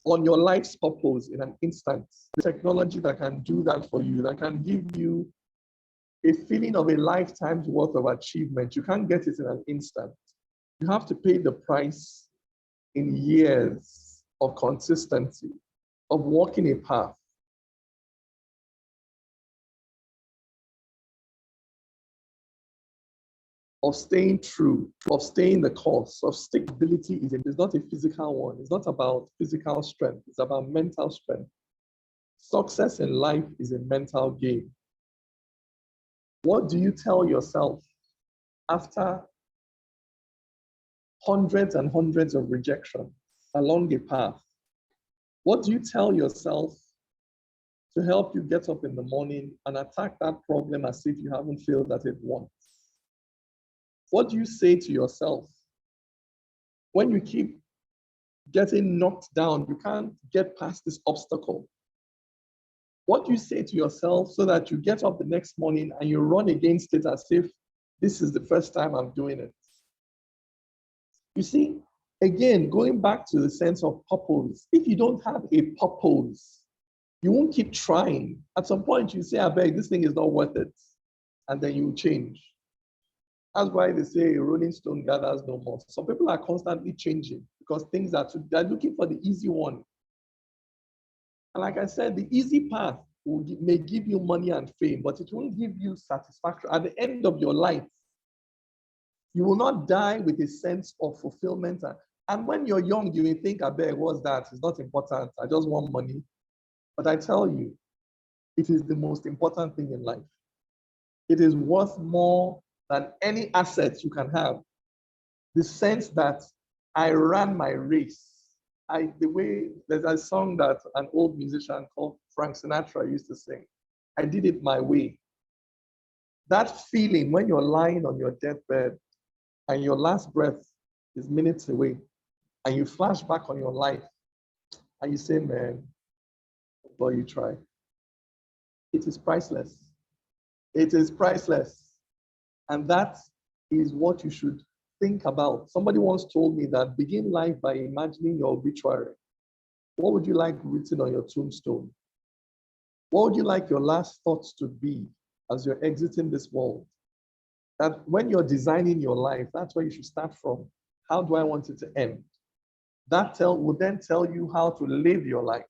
on your life's purpose in an instant. The technology that can do that for you, that can give you a feeling of a lifetime's worth of achievement, you can't get it in an instant. You have to pay the price in years of consistency, of walking a path. Of staying true, of staying the course, of stability is not a physical one. It's not about physical strength. It's about mental strength. Success in life is a mental game. What do you tell yourself after hundreds and hundreds of rejections along a path? What do you tell yourself to help you get up in the morning and attack that problem as if you haven't failed at it once? What do you say to yourself when you keep getting knocked down? You can't get past this obstacle. What do you say to yourself so that you get up the next morning and you run against it as if this is the first time I'm doing it? You see, again, going back to the sense of purpose, if you don't have a purpose, you won't keep trying. At some point, you say, I beg, this thing is not worth it. And then you change. That's why they say a rolling stone gathers no more. Some people are constantly changing because they're looking for the easy one. And like I said, the easy path may give you money and fame, but it won't give you satisfaction. At the end of your life, you will not die with a sense of fulfillment. And when you're young, you may think, I beg, what's that? It's not important. I just want money. But I tell you, it is the most important thing in life. It is worth more than any asset you can have. The sense that I ran my race. There's a song that an old musician called Frank Sinatra used to sing. I did it my way. That feeling when you're lying on your deathbed and your last breath is minutes away and you flash back on your life and you say, man, boy, you try. It is priceless. It is priceless. And that is what you should think about. Somebody once told me that begin life by imagining your obituary. What would you like written on your tombstone? What would you like your last thoughts to be as you're exiting this world? That when you're designing your life, that's where you should start from. How do I want it to end? That will then tell you how to live your life.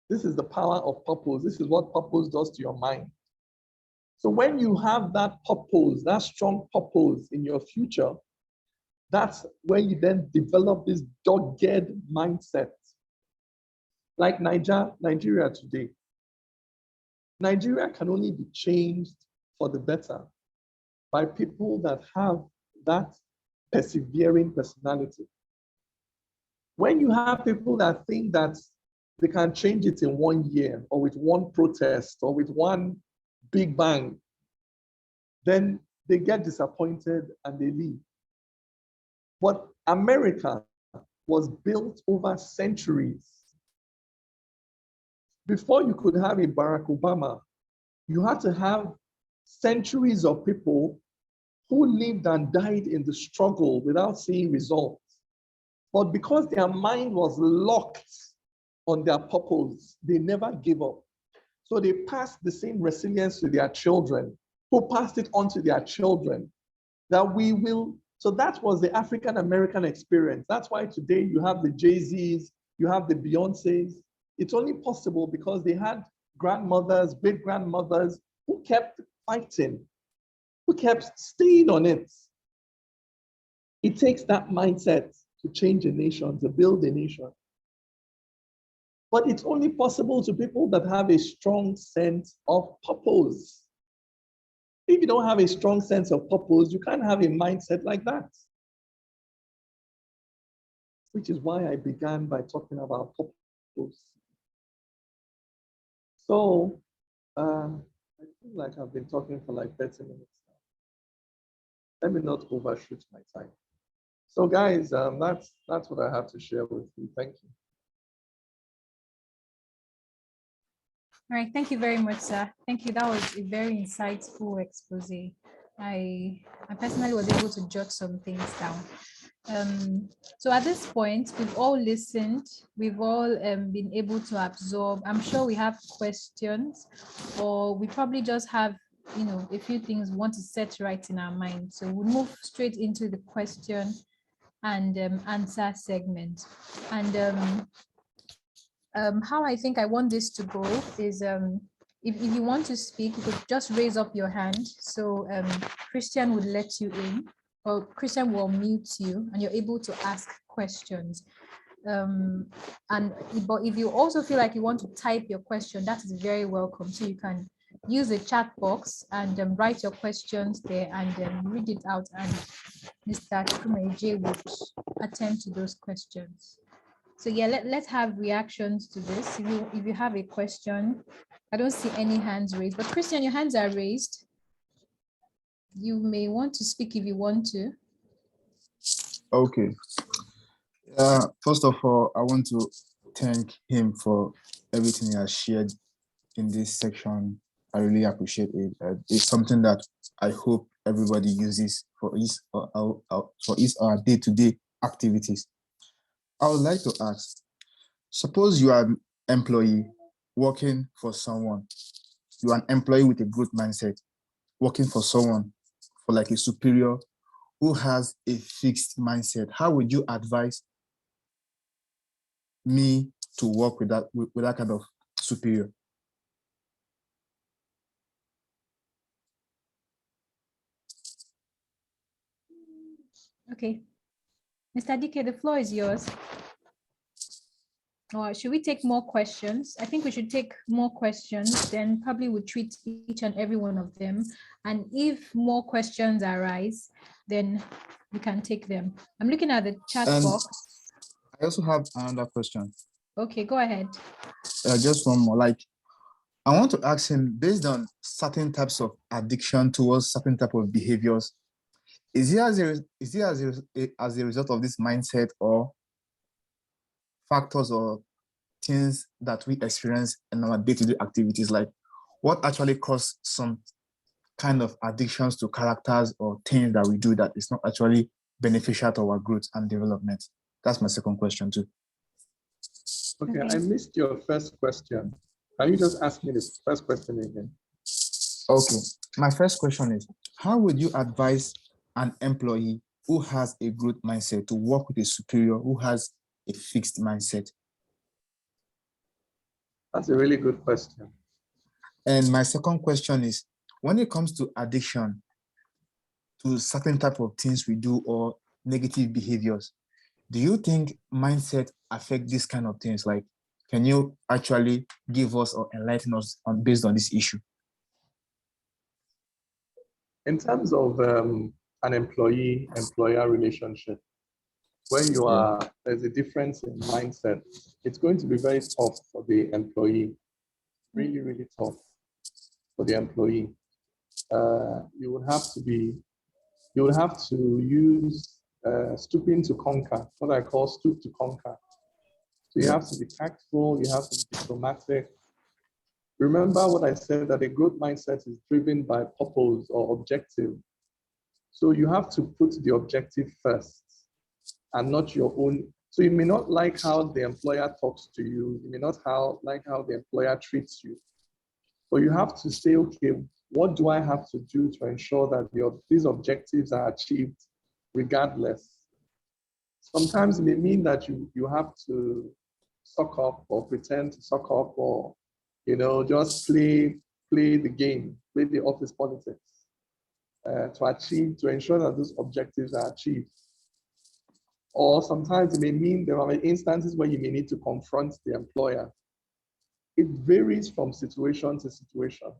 This is the power of purpose. This is what purpose does to your mind. So when you have that purpose, that strong purpose in your future, that's where you then develop this dogged mindset. Like Nigeria today. Nigeria can only be changed for the better by people that have that persevering personality. When you have people that think that they can change it in 1 year or with one protest or with one big bang, then they get disappointed and they leave. But America was built over centuries. Before you could have a Barack Obama, you had to have centuries of people who lived and died in the struggle without seeing results. But because their mind was locked on their purpose, they never gave up. So they passed the same resilience to their children, who passed it on to their children, that we will. So that was the African American experience. That's why today you have the Jay-Z's, you have the Beyoncé's. It's only possible because they had grandmothers, great-grandmothers who kept fighting, who kept staying on it. It takes that mindset to change a nation, to build a nation. But it's only possible to people that have a strong sense of purpose. If you don't have a strong sense of purpose, you can't have a mindset like that. Which is why I began by talking about purpose. So, I feel like I've been talking for like 30 minutes now. Let me not overshoot my time. So guys, that's what I have to share with you. Thank you. All right, thank you very much, sir. Thank you. That was a very insightful expose. I personally was able to jot some things down. So at this point, we've all listened. We've all been able to absorb. I'm sure we have questions, or we probably just have, a few things we want to set right in our mind. So we'll move straight into the question and answer segment. And how I think I want this to go is if you want to speak, you could just raise up your hand. So Christian would let you in, or Christian will mute you, and you're able to ask questions. But if you also feel like you want to type your question, that is very welcome. So you can use the chat box and write your questions there and read it out, and Mr. Chukwumerije would attend to those questions. So yeah, let's have reactions to this. If you have a question, I don't see any hands raised, but Christian, your hands are raised. You may want to speak if you want to. Okay. First of all, I want to thank him for everything he has shared in this section. I really appreciate it. It's something that I hope everybody uses for his day-to-day activities. I would like to ask, suppose you are an employee working for someone. You are an employee with a growth mindset, working for someone, for like a superior who has a fixed mindset. How would you advise me to work with that kind of superior? Okay. Mr. Dike, the floor is yours. Or should we take more questions? I think we should take more questions, then probably we'll treat each and every one of them. And if more questions arise, then we can take them. I'm looking at the chat box. I also have another question. Okay, go ahead. Just one more. Like, I want to ask him, based on certain types of addiction towards certain type of behaviors, is it as a result of this mindset or factors or things that we experience in our day-to-day activities? Like, what actually causes some kind of addictions to characters or things that we do that is not actually beneficial to our growth and development? That's my second question too. Okay, I missed your first question. Can you just ask me the first question again? Okay, my first question is, how would you advise an employee who has a growth mindset to work with a superior who has a fixed mindset? That's a really good question. And my second question is, when it comes to addiction to certain type of things we do or negative behaviors, do you think mindset affect these kind of things? Like, can you actually give us or enlighten us based on this issue? In terms of an employee-employer relationship, when there's a difference in mindset, it's going to be very tough for the employee, really, really tough for the employee. You would have to use stooping to conquer, what I call stoop to conquer. So you have to be tactful, you have to be diplomatic. Remember what I said, that a growth mindset is driven by purpose or objective. So you have to put the objective first and not your own. So you may not like how the employer talks to you, you may not like how the employer treats you, but you have to say, okay, what do I have to do to ensure that these objectives are achieved regardless? Sometimes it may mean that you have to suck up or pretend to suck up or, just play the game, play the office politics to ensure that those objectives are achieved. Or sometimes it may mean there are instances where you may need to confront the employer it varies from situation to situation.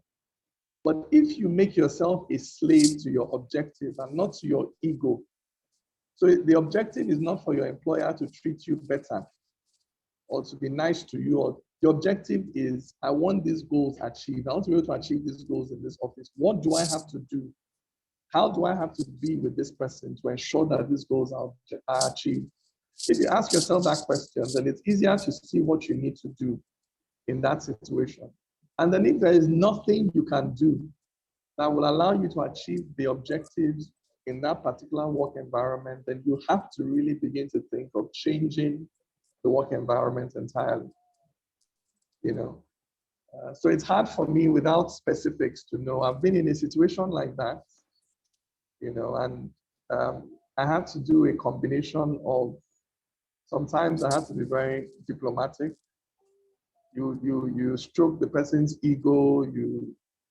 But if you make yourself a slave to your objective and not to your ego, so the objective is not for your employer to treat you better or to be nice to you. Or the objective is, I want these goals achieved. I want to be able to achieve these goals in this office. What do I have to do? How do I have to be with this person to ensure that these goals are achieved? If you ask yourself that question, then it's easier to see what you need to do in that situation. And then if there is nothing you can do that will allow you to achieve the objectives in that particular work environment, then you have to really begin to think of changing the work environment entirely. You know, so it's hard for me without specifics to know. I've been in a situation like that, you know, and I had to do a combination of, sometimes I have to be very diplomatic. You stroke the person's ego,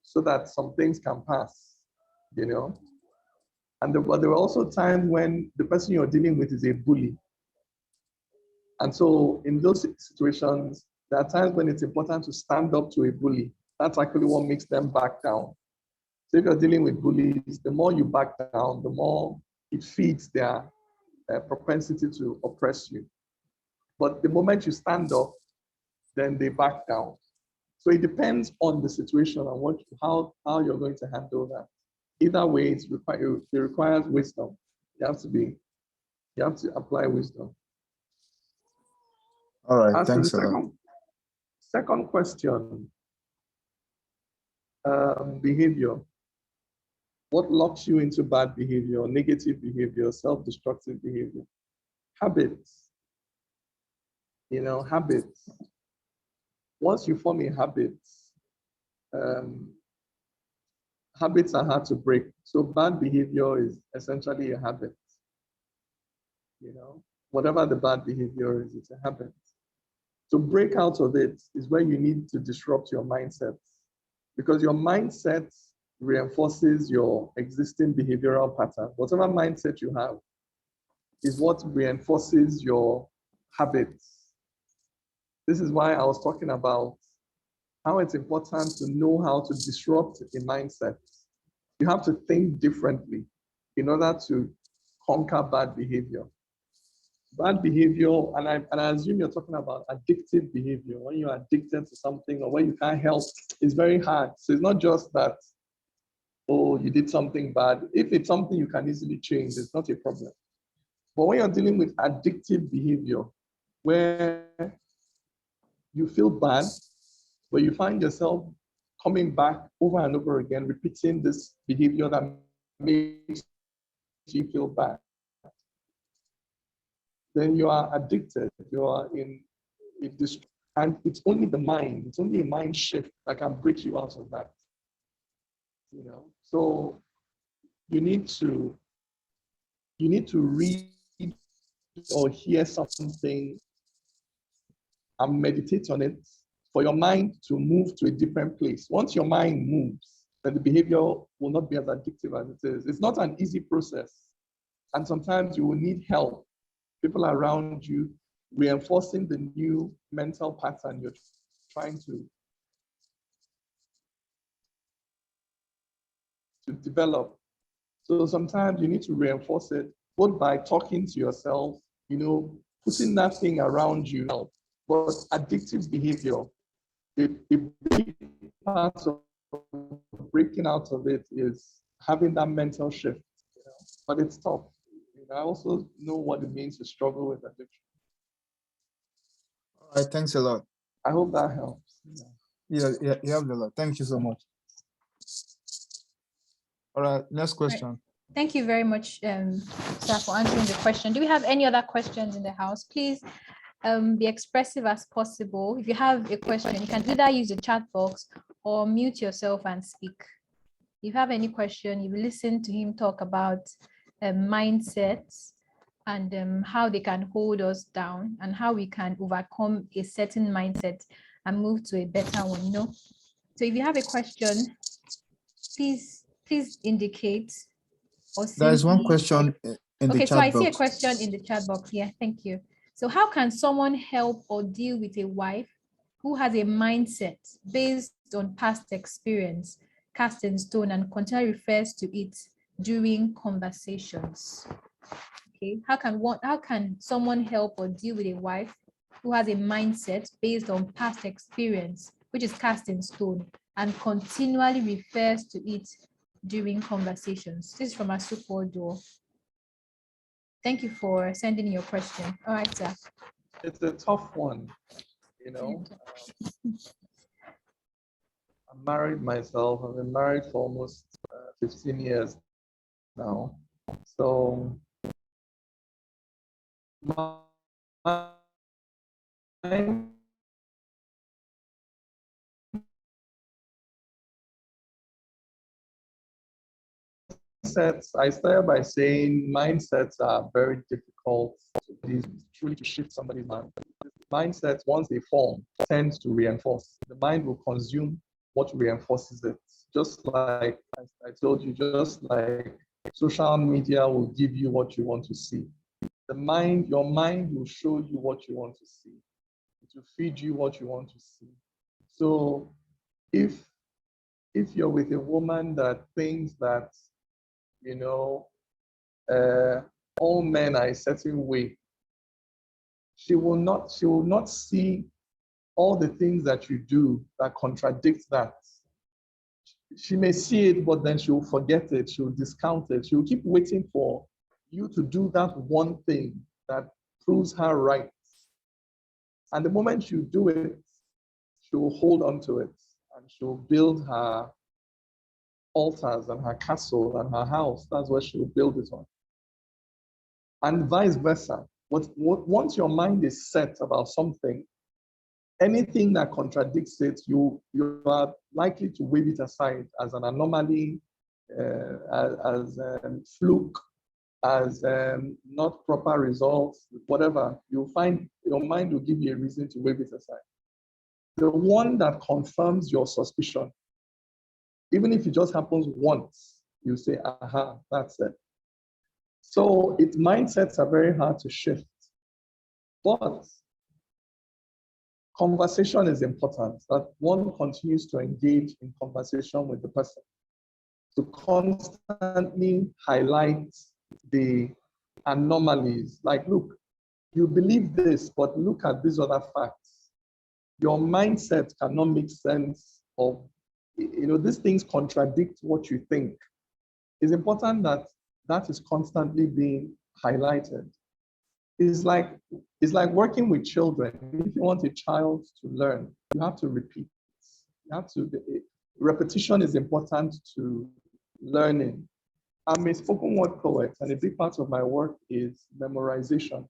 so that some things can pass, you know. But there were also times when the person you're dealing with is a bully. And so in those situations, there are times when it's important to stand up to a bully. That's actually what makes them back down. So if you're dealing with bullies, the more you back down, the more it feeds their propensity to oppress you. But the moment you stand up, then they back down. So it depends on the situation and how you're going to handle that. Either way, it requires wisdom. You have to apply wisdom. All right, As thanks to a the lot. second question, behavior. What locks you into bad behavior, negative behavior, self-destructive behavior? Habits. You know, habits. Once you form a habit, habits are hard to break. So bad behavior is essentially a habit. You know, whatever the bad behavior is, it's a habit. To break out of it is where you need to disrupt your mindset, because your mindset reinforces your existing behavioral pattern. Whatever mindset you have is what reinforces your habits. This is why I was talking about how it's important to know how to disrupt a mindset. You have to think differently in order to conquer bad behavior. Bad behavior, and I assume you're talking about addictive behavior. When you're addicted to something or when you can't help, it's very hard. So it's not just that, oh, you did something bad. If it's something you can easily change, it's not a problem. But when you're dealing with addictive behavior, where you feel bad, but you find yourself coming back over and over again, repeating this behavior that makes you feel bad, then you are addicted. You are in this, and it's only the mind. It's only a mind shift that can break you out of that. You know, so you need to read or hear something and meditate on it for your mind to move to a different place. Once your mind moves, then the behavior will not be as addictive as it is. It's not an easy process. And sometimes you will need help, people around you reinforcing the new mental pattern you're trying to develop. So sometimes you need to reinforce it, both by talking to yourself, you know, putting that thing around you. But addictive behavior, a big part of breaking out of it is having that mental shift. You know? But it's tough. You know, I also know what it means to struggle with addiction. All right, thanks a lot. I hope that helps. Yeah, you have a lot. Thank you so much. All right, next question. Thank you very much, sir, for answering the question. Do we have any other questions in the house? Please be expressive as possible. If you have a question, you can either use the chat box or mute yourself and speak. If you have any question, you will listen to him talk about mindsets and how they can hold us down and how we can overcome a certain mindset and move to a better one. You know? So if you have a question, please indicate. Or There is one simply, question in the okay, chat so I box. see a question in the chat box. Yeah, thank you. So how can someone help or deal with a wife who has a mindset based on past experience, cast in stone, and continually refers to it during conversations. Okay, how can someone help or deal with a wife who has a mindset based on past experience, which is cast in stone, and continually refers to it during conversations? This is from Asufodo. Thank you for sending your question. All right, sir. It's a tough one, you know. I'm married myself. I've been married for almost 15 years now. So my mindsets, I started by saying mindsets are very difficult to shift somebody's mind. Mindsets, once they form, tend to reinforce. The mind will consume what reinforces it. Just like I told you, just like social media will give you what you want to see. Your mind will show you what you want to see. It will feed you what you want to see. So if you're with a woman that thinks that, you know, all men are a certain way, she will not see all the things that you do that contradict that. She may see it, but then she'll forget it, she'll discount it, she'll keep waiting for you to do that one thing that proves her right. And the moment you do it, she'll hold on to it and she'll build her altars and her castle and her house. That's where she'll build it on. And vice versa. Once your mind is set about something, anything that contradicts it, you are likely to wave it aside as an anomaly, as fluke, as not proper results, whatever. You'll find your mind will give you a reason to wave it aside. The one that confirms your suspicion, even if it just happens once, you say, aha, that's it. So mindsets are very hard to shift. But conversation is important, that one continues to engage in conversation with the person, to constantly highlight the anomalies. Like, look, you believe this, but look at these other facts. Your mindset cannot make sense of, these things contradict what you think. It's important that that is constantly being highlighted. It's like working with children. If you want a child to learn, you have to repeat. Repetition is important to learning. I'm a spoken word poet, and a big part of my work is memorization,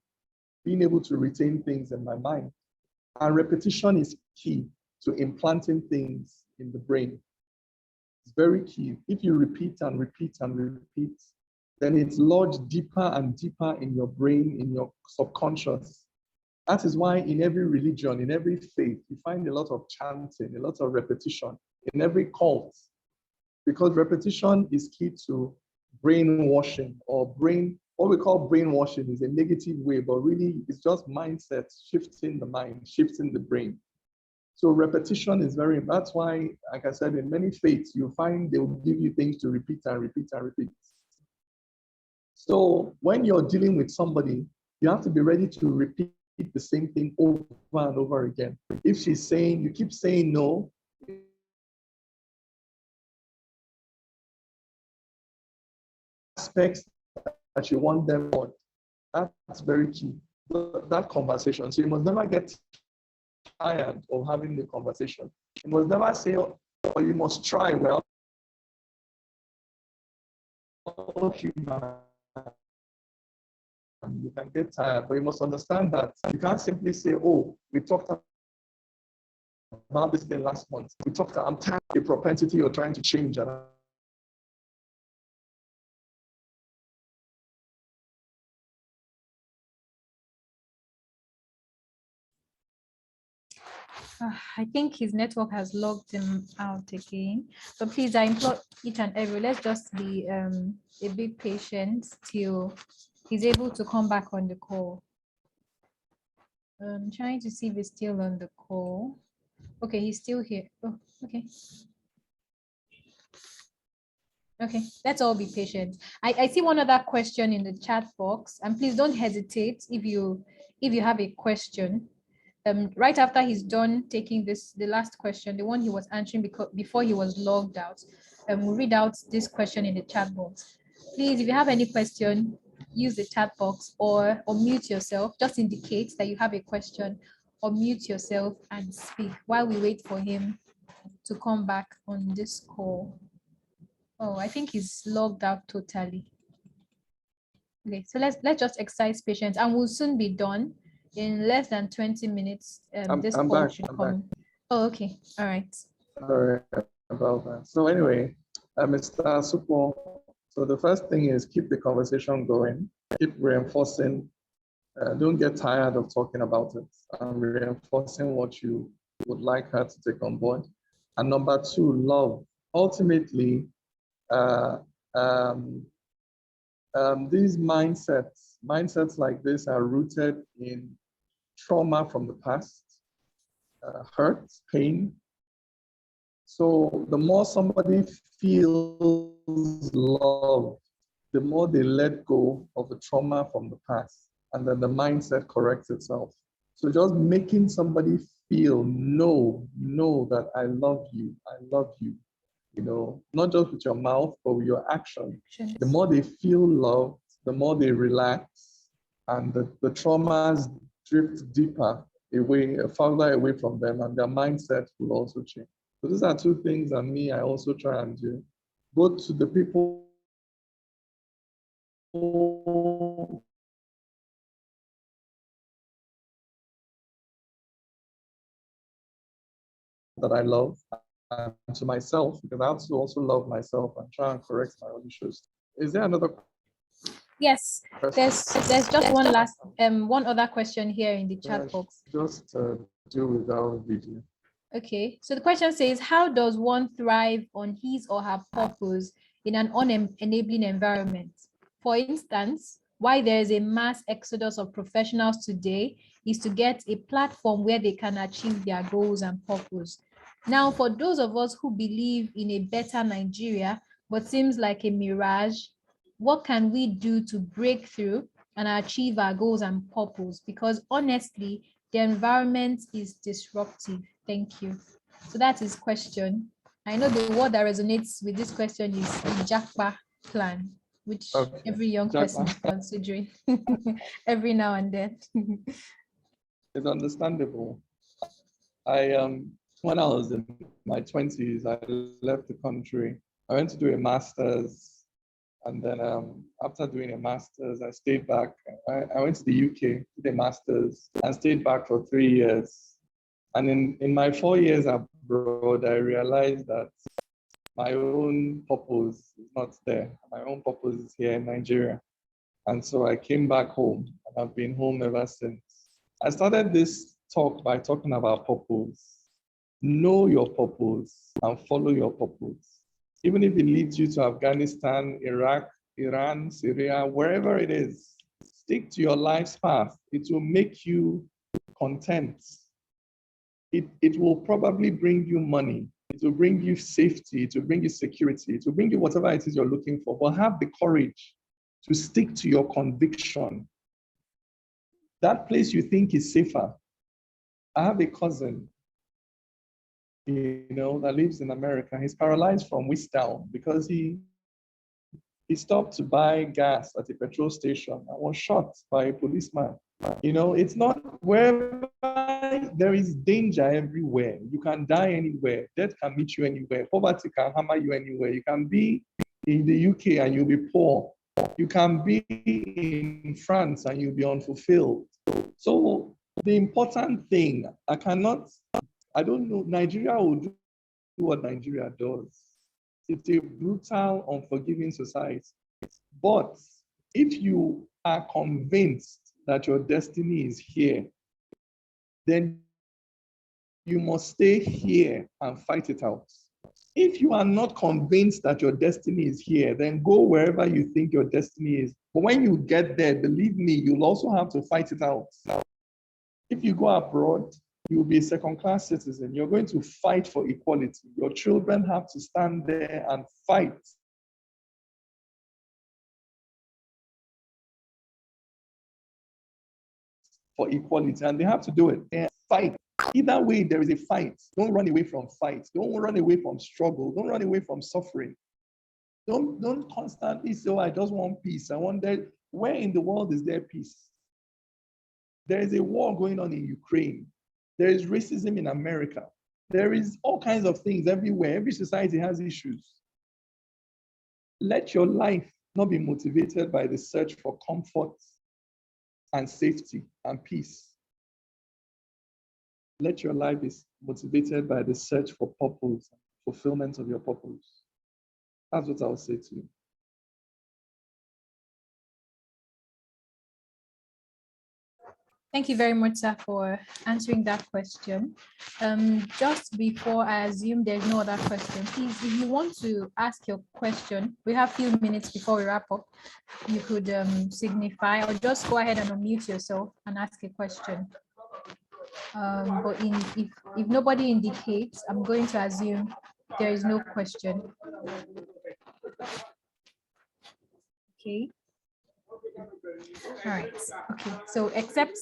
being able to retain things in my mind. And repetition is key to implanting things in the brain. It's very key. If you repeat and repeat and repeat, then it's lodged deeper and deeper in your brain, in your subconscious. That is why in every religion, in every faith, you find a lot of chanting, a lot of repetition, in every cult, because repetition is key to brainwashing, or what we call brainwashing is a negative way, but really it's just mindset, shifting the mind, shifting the brain. So repetition is that's why, like I said, in many faiths, you find they will give you things to repeat and repeat and repeat. So when you're dealing with somebody, you have to be ready to repeat the same thing over and over again. If she's saying, you keep saying no, aspects that you want them on, that's very key. That conversation. So you must never get tired of having the conversation. You must never say, or you must try, well, you can get tired, but you must understand that you can't simply say, oh, we talked about this thing last month. We talked about, I'm tired of the propensity you're trying to change. I think his network has logged him out again. So please, I implore each and every, let's just be a bit patient till he's able to come back on the call. I'm trying to see if he's still on the call. Okay, he's still here. Oh, okay. Okay, let's all be patient. I see one other question in the chat box, and please don't hesitate if you have a question. Right after he's done taking the last question, the one he was answering before he was logged out, we'll read out this question in the chat box. Please, if you have any question, use the chat box or mute yourself. Just indicate that you have a question or mute yourself and speak while we wait for him to come back on this call. Oh, I think he's logged out totally. Okay, so let's just exercise patience, and we'll soon be done in less than 20 minutes. This I'm call back. should I'm come. back. Oh, okay. All right. Sorry about that. So anyway, Mr. Supo, so the first thing is keep the conversation going, keep reinforcing. Don't get tired of talking about it and reinforcing what you would like her to take on board. And number two, love. Ultimately, these mindsets like this are rooted in trauma from the past, hurt, pain. So the more somebody feels love, the more they let go of the trauma from the past, and then the mindset corrects itself. So just making somebody feel, know that I love you, not just with your mouth, but with your action. The more they feel loved, the more they relax, and the traumas drift deeper away, farther away from them, and their mindset will also change. So these are two things that I also try and do, both to the people that I love, and to myself, because I have to also love myself and try and correct my own issues. Is there another? Yes, there's just one other question here in the chat box. Just do without video. Okay, so the question says, how does one thrive on his or her purpose in an unenabling environment? For instance, why there is a mass exodus of professionals today is to get a platform where they can achieve their goals and purpose. Now, for those of us who believe in a better Nigeria, but seems like a mirage, what can we do to break through and achieve our goals and purpose? Because honestly, the environment is disruptive. Thank you. So that is question. I know the word that resonates with this question is the Jackpa plan, which every young person is considering every now and then. It's understandable. When I was in my 20s, I left the country. I went to do a master's. And then after doing a master's, I stayed back. I went to the UK, did a master's, and stayed back for 3 years. And in my 4 years abroad, I realized that my own purpose is not there. My own purpose is here in Nigeria. And so I came back home, and I've been home ever since. I started this talk by talking about purpose. Know your purpose and follow your purpose. Even if it leads you to Afghanistan, Iraq, Iran, Syria, wherever it is, stick to your life's path. It will make you content. It will probably bring you money. It will bring you safety. It will bring you security. It will bring you whatever it is you're looking for. But have the courage to stick to your conviction. That place you think is safer. I have a cousin, that lives in America. He's paralyzed from waist down because he stopped to buy gas at a petrol station and was shot by a policeman. It's not wherever there is danger everywhere. You can die anywhere. Death can meet you anywhere. Poverty can hammer you anywhere. You can be in the UK and you'll be poor. You can be in France and you'll be unfulfilled. So the important thing, I don't know, Nigeria will do what Nigeria does. It's a brutal, unforgiving society. But if you are convinced that your destiny is here, then you must stay here and fight it out. If you are not convinced that your destiny is here, then go wherever you think your destiny is. But when you get there, believe me, you'll also have to fight it out. If you go abroad, You will be a second-class citizen. You're going to fight for equality. Your children have to stand there and fight for equality, and they have to do it. They fight. Either way, there is a fight. Don't run away from fight. Don't run away from struggle. Don't run away from suffering. Don't constantly say, oh, I just want peace. I want that. Where in the world is there peace? There is a war going on in Ukraine. There is racism in America. There is all kinds of things everywhere. Every society has issues. Let your life not be motivated by the search for comfort and safety and peace. Let your life be motivated by the search for purpose, fulfillment of your purpose. That's what I'll say to you. Thank you very much, sir, for answering that question. Just before I assume there's no other question, please, if you want to ask your question, we have a few minutes before we wrap up. You could signify or just go ahead and unmute yourself and ask a question. But if nobody indicates, I'm going to assume there is no question. Okay. All right. Okay. So except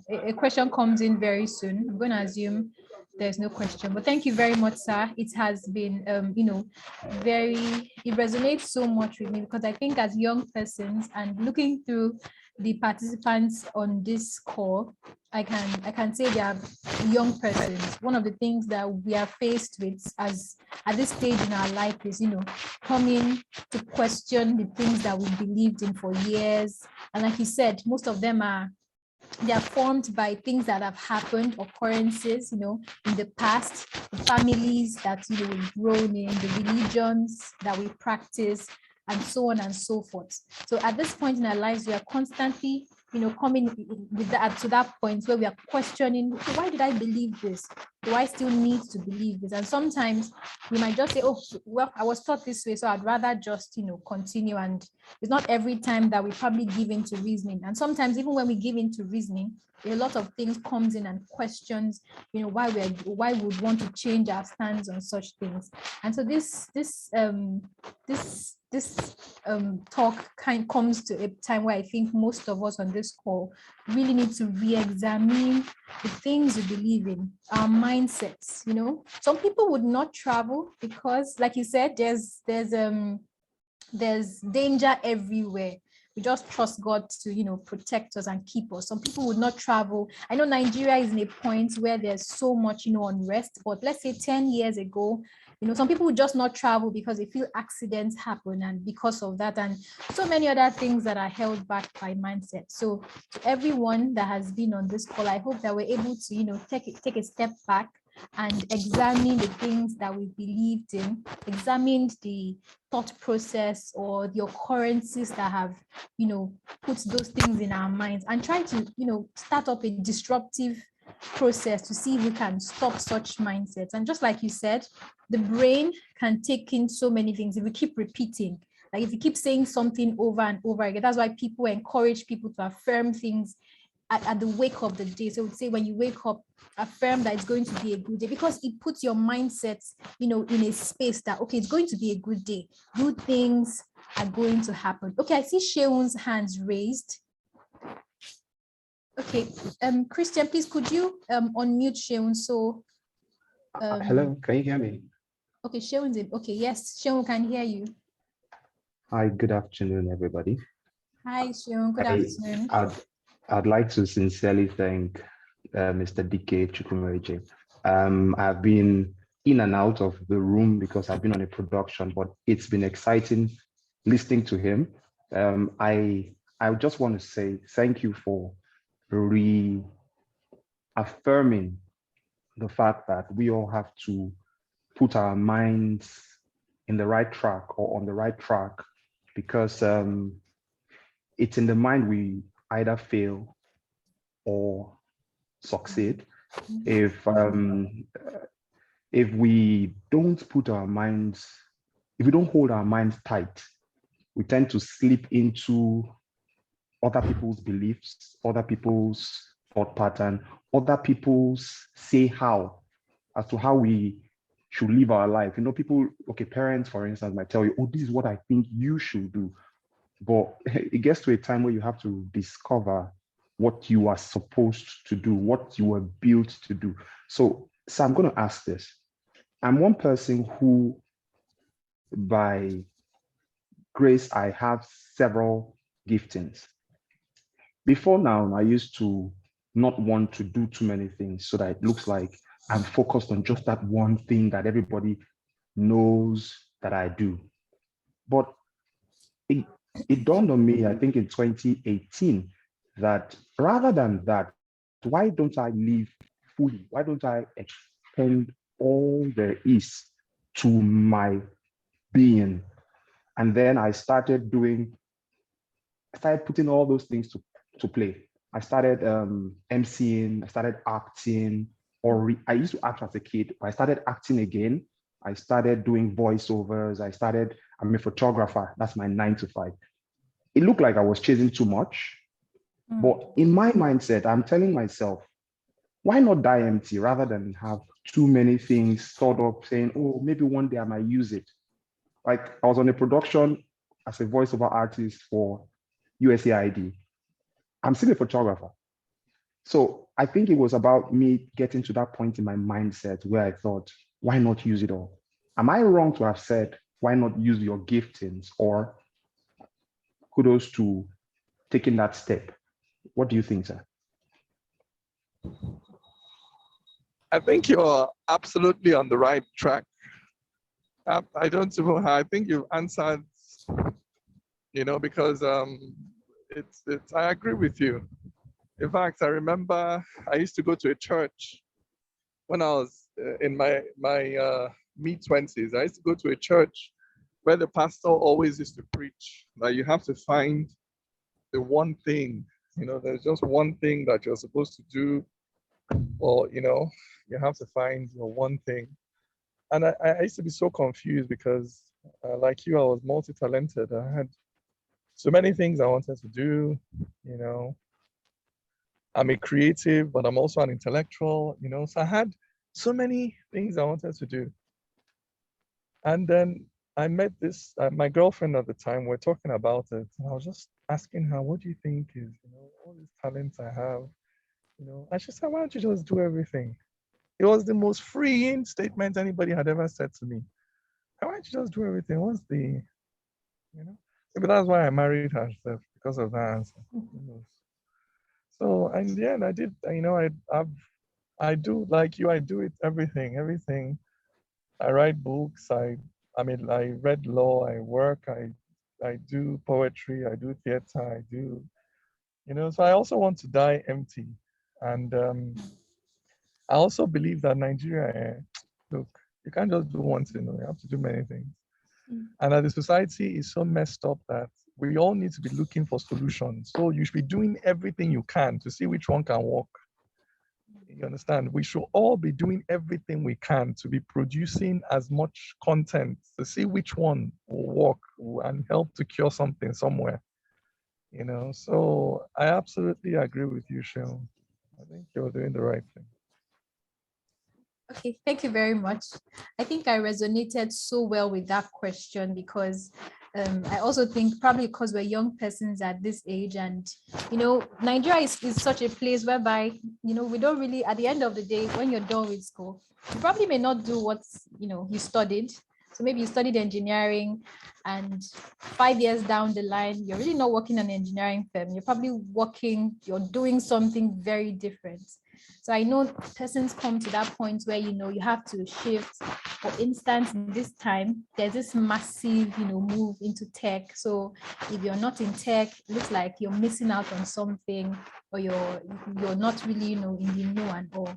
a question comes in very soon, I'm going to assume there's no question. But thank you very much, sir. It has been, it resonates so much with me because I think as young persons and looking through the participants on this call, I can say they are young persons. One of the things that we are faced with as at this stage in our life is, coming to question the things that we believed in for years. And like you said, most of them they are formed by things that have happened, occurrences, in the past, the families that we've grown in, the religions that we practice, and so on and so forth. So at this point in our lives, we are constantly, coming with that to that point where we are questioning, why did I believe this? Do I still need to believe this? And sometimes we might just say, oh, well, I was taught this way, so I'd rather just, continue. And it's not every time that we probably give into reasoning. And sometimes even when we give into reasoning, a lot of things comes in and questions, why we would want to change our stance on such things. And so this talk comes to a time where I think most of us on this call really need to re-examine the things we believe in, our mindsets. Some people would not travel because, like you said, there's danger everywhere. We just trust God to, protect us and keep us. Some people would not travel. I know Nigeria is in a point where there's so much, unrest, but let's say 10 years ago, some people would just not travel because they feel accidents happen, and because of that, and so many other things that are held back by mindset. So to everyone that has been on this call, I hope that we're able to, take a step back and examine the things that we believed in, examine the thought process or the occurrences that have, put those things in our minds, and try to, start up a disruptive process to see if we can stop such mindsets. And just like you said, the brain can take in so many things if we keep repeating. Like if you keep saying something over and over again, that's why people encourage people to affirm things at the wake of the day. So I would say when you wake up, affirm that it's going to be a good day, because it puts your mindset, in a space that, okay, it's going to be a good day. Good things are going to happen. Okay, I see Sheun's hands raised. Okay, Christian, please, could you unmute Sheun? So, hello, can you hear me? Okay, Sheun's in. Okay, yes, Sheun can hear you. Hi, good afternoon, everybody. Hi, Sheun, good afternoon. I'd like to sincerely thank Mr. Dike Chukwumerije. I've been in and out of the room because I've been on a production, but it's been exciting listening to him. I just want to say thank you for reaffirming the fact that we all have to put our minds in the right track or on the right track, because it's in the mind we either fail or succeed. If we don't put our minds, if we don't hold our minds tight, we tend to slip into other people's beliefs, other people's thought pattern, other people's say how, as to how we should live our life. You know, people, okay, parents, for instance, might tell you, oh, this is what I think you should do. But it gets to a time where you have to discover what you are supposed to do, what you were built to do. So I'm going to ask this. I'm one person who, by grace, I have several giftings. Before now, I used to not want to do too many things so that it looks like I'm focused on just that one thing that everybody knows that I do. But it dawned on me, I think in 2018, that rather than that, why don't I live fully? Why don't I expend all there is to my being? And then I started putting all those things to play. I started MCing, I started acting, I used to act as a kid, but I started acting again. I started doing voiceovers. I'm a photographer. That's my 9 to 5. It looked like I was chasing too much. But in my mindset, I'm telling myself, why not die empty rather than have too many things thought up saying, oh, maybe one day I might use it. Like I was on a production as a voiceover artist for USAID. I'm still a photographer. So I think it was about me getting to that point in my mindset where I thought, why not use it all? Am I wrong to have said, why not use your giftings? Or kudos to taking that step? What do you think, sir? I think you're absolutely on the right track. I don't know how. I think you've answered, because I agree with you. In fact, I remember I used to go to a church when I was in my mid-20s. I used to go to a church where the pastor always used to preach that you have to find the one thing. There's just one thing that you're supposed to do, or you have to find your one thing. And I used to be so confused because, like you, I was multi-talented. I had so many things I wanted to do. I'm a creative, but I'm also an intellectual. So I had so many things I wanted to do. And then I met my girlfriend at the time. We're talking about it. And I was just asking her, what do you think is, all these talents I have, and she said, why don't you just do everything? It was the most freeing statement anybody had ever said to me. Why don't you just do everything? What's the, maybe that's why I married her, because of that answer. So in the end, I did, I do, like you, I do it, everything. I write books, I read law, I work, I do poetry, I do theater, I do, so I also want to die empty. And I also believe that Nigeria, look, you can't just do one thing, you have to do many things. And that the society is so messed up that we all need to be looking for solutions. So you should be doing everything you can to see which one can work. You understand? We should all be doing everything we can to be producing as much content to see which one will work and help to cure something somewhere. So I absolutely agree with you, Sean. I think you're doing the right thing. Okay, thank you very much. I think I resonated so well with that question because I also think probably because we're young persons at this age, and Nigeria is such a place whereby we don't really, at the end of the day, when you're done with school, you probably may not do what you studied. So maybe you studied engineering, and 5 years down the line, you're really not working in an engineering firm. You're doing something very different. So I know persons come to that point where you have to shift. For instance, in this time, there's this massive move into tech. So if you're not in tech, it looks like you're missing out on something, or you're not really in the know and all.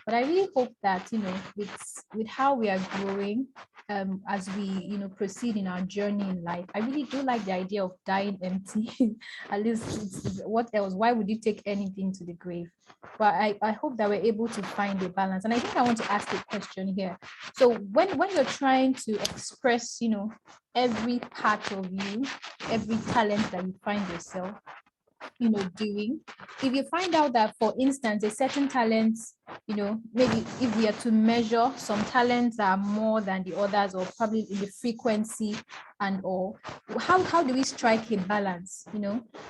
But I really hope that with how we are growing, as we proceed in our journey in life, I really do like the idea of dying empty. At least, what else? Why would you take anything to the grave? But I hope that we're able to find a balance. And I think I want to ask a question here. So when you're trying to express every part of you, every talent that you find yourself, doing, if you find out that, for instance, a certain talent, maybe if we are to measure, some talents are more than the others, or probably in the frequency and all, how do we strike a balance?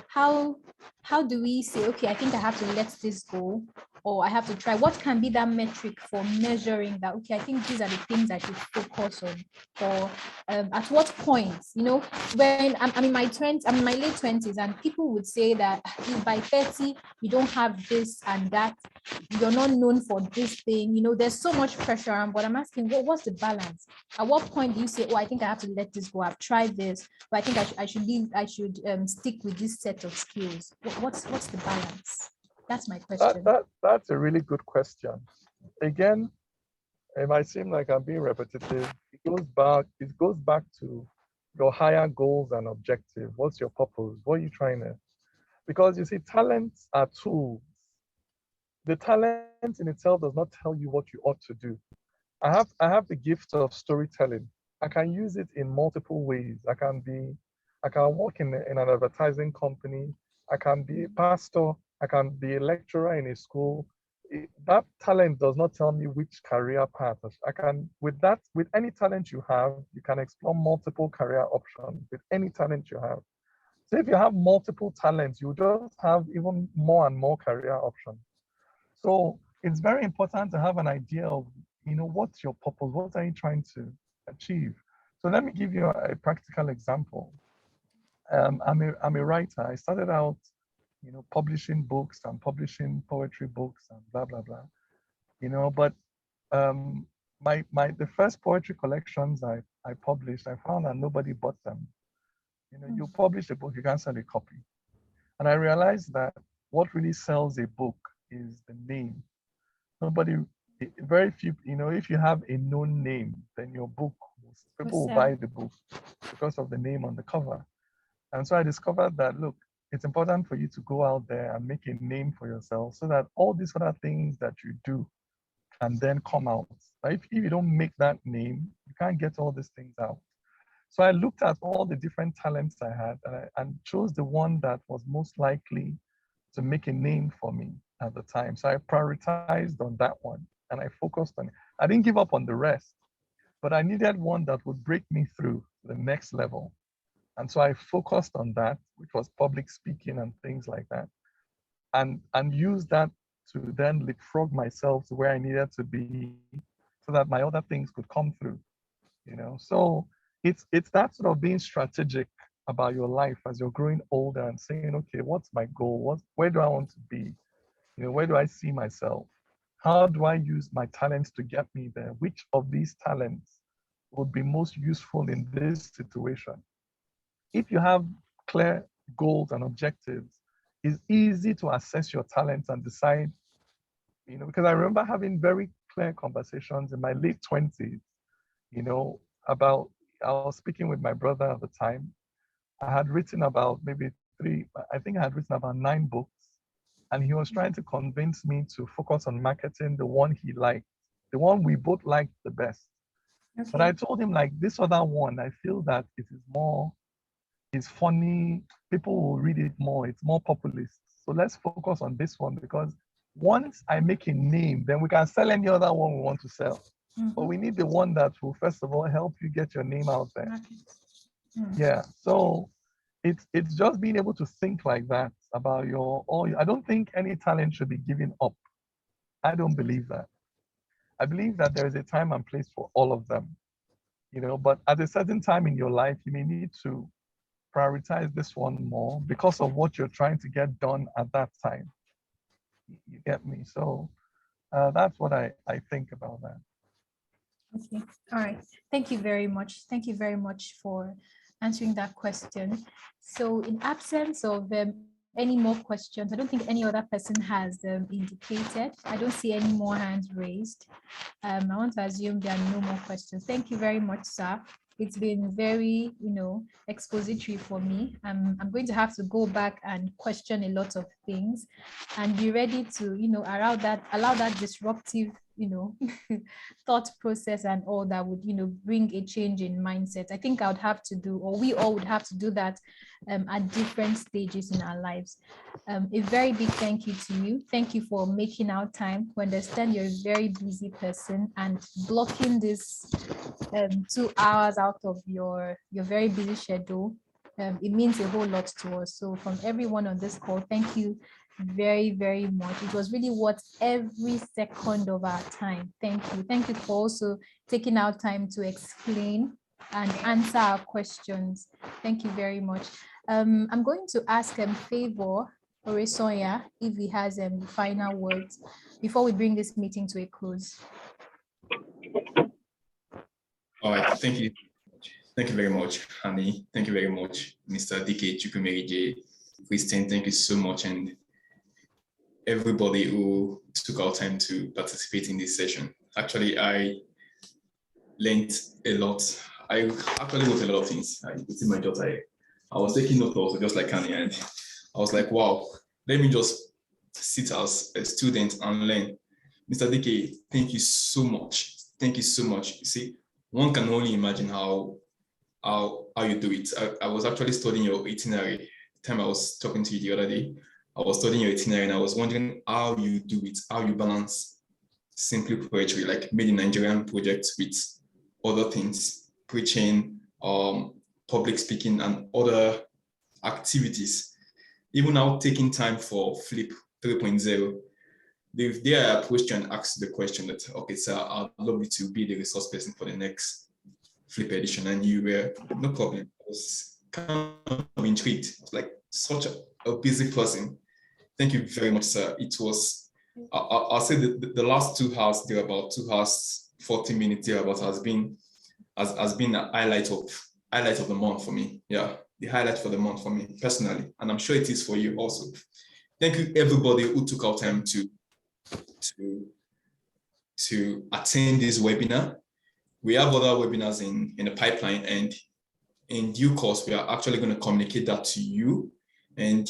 How do we say, okay, I think I have to let this go, or I have to try? What can be that metric for measuring that, okay, I think these are the things I should focus on? Or at what point, when I'm in my 20s, I'm in my late 20s, and people would say that if by 30 you don't have this and that, you're not known for this thing, there's so much pressure. But I'm asking, what's the balance? At what point do you say, oh, I think I have to let this go, I've tried this, but I think I should stick with this set of skills? What's the balance? That's my question. That's a really good question. Again, it might seem like I'm being repetitive. It goes back to your higher goals and objectives. What's your purpose? What are you trying to? Because you see, talents are tools. The talent in itself does not tell you what you ought to do. I have the gift of storytelling. I can use it in multiple ways. I can work in an advertising company. I can be a pastor. I can be a lecturer in a school. That talent does not tell me which career path. With any talent you have, you can explore multiple career options with any talent you have. So if you have multiple talents, you just have even more and more career options. So it's very important to have an idea of, what's your purpose? What are you trying to achieve? So let me give you a practical example. I'm a writer. I started out, publishing books and publishing poetry books and blah, blah, blah, but the first poetry collections I published, I found that nobody bought them. You publish a book, you can't sell a copy. And I realized that what really sells a book is the name. Very few, if you have a known name, then your book, people will buy the book because of the name on the cover. And so I discovered that, look, it's important for you to go out there and make a name for yourself so that all these other things that you do can then come out. If you don't make that name, you can't get all these things out. So I looked at all the different talents I had and chose the one that was most likely to make a name for me at the time. So I prioritized on that one and I focused on it. I didn't give up on the rest, but I needed one that would break me through the next level. And so I focused on that, which was public speaking and things like that, and used that to then leapfrog myself to where I needed to be so that my other things could come through, So it's that sort of being strategic about your life as you're growing older and saying, okay, what's my goal? Where do I want to be? Where do I see myself? How do I use my talents to get me there? Which of these talents would be most useful in this situation? If you have clear goals and objectives, it's easy to assess your talents and decide, because I remember having very clear conversations in my late 20s, about, I was speaking with my brother at the time. I had written about I had written about 9 books, and he was trying to convince me to focus on marketing the one he liked, the one we both liked the best. Okay. But I told him, like, this other one, I feel that it's funny, people will read it more, it's more populist. So let's focus on this one, because once I make a name, then we can sell any other one we want to sell. Mm-hmm. But we need the one that will, first of all, help you get your name out there. Mm-hmm. Yeah, so it's just being able to think like that about I don't think any talent should be given up. I don't believe that. I believe that there is a time and place for all of them, but at a certain time in your life, you may need to prioritize this one more because of what you're trying to get done at that time. You get me? So that's what I think about that. Okay. All right. Thank you very much. Thank you very much for answering that question. So in absence of any more questions, I don't think any other person has indicated. I don't see any more hands raised. I want to assume there are no more questions. Thank you very much, sir. It's been very, expository for me. I'm going to have to go back and question a lot of things and be ready to, allow that disruptive, thought process and all that would, bring a change in mindset. I think I would have to do, or we all would have to do that at different stages in our lives. A very big thank you to you. Thank you for making out time. We understand you're a very busy person, and blocking this 2 hours out of your very busy schedule. It means a whole lot to us. So from everyone on this call, thank you very, very much. It was really worth every second of our time. Thank you. Thank you for also taking out time to explain and answer our questions. Thank you very much. I'm going to ask Favor Oresoya if he has final words before we bring this meeting to a close. All right, thank you. Thank you very much, Hani. Thank you very much, Mr. Dike, Chukwumerije, Christian. Thank you so much, and everybody who took our time to participate in this session. Actually, I learned a lot. I actually wrote a lot of things. It's in my job. I was taking notes also, just like Hani, and I was like, wow, let me just sit as a student and learn. Mr. Dike, thank you so much. Thank you so much. You see, one can only imagine how you do it. I was actually studying your itinerary. The time I was talking to you the other day, I was studying your itinerary and I was wondering how you do it, how you balance simply poetry, like made in Nigerian projects, with other things, preaching, public speaking, and other activities. Even now taking time for Flippp 3.0. They are approached you and asked the question that, okay, sir, I'd love you to be the resource person for the next Flippp edition. And you were, no problem. I was kind of intrigued. Like such a busy person. Thank you very much, sir. It was, I'll say the last 2 hours, there about 2 hours, 40 minutes there about has been a highlight of the month for me. Yeah, the highlight for the month for me personally. And I'm sure it is for you also. Thank you everybody who took our time to attend this webinar. We have other webinars in the pipeline, and in due course, we are actually going to communicate that to you. And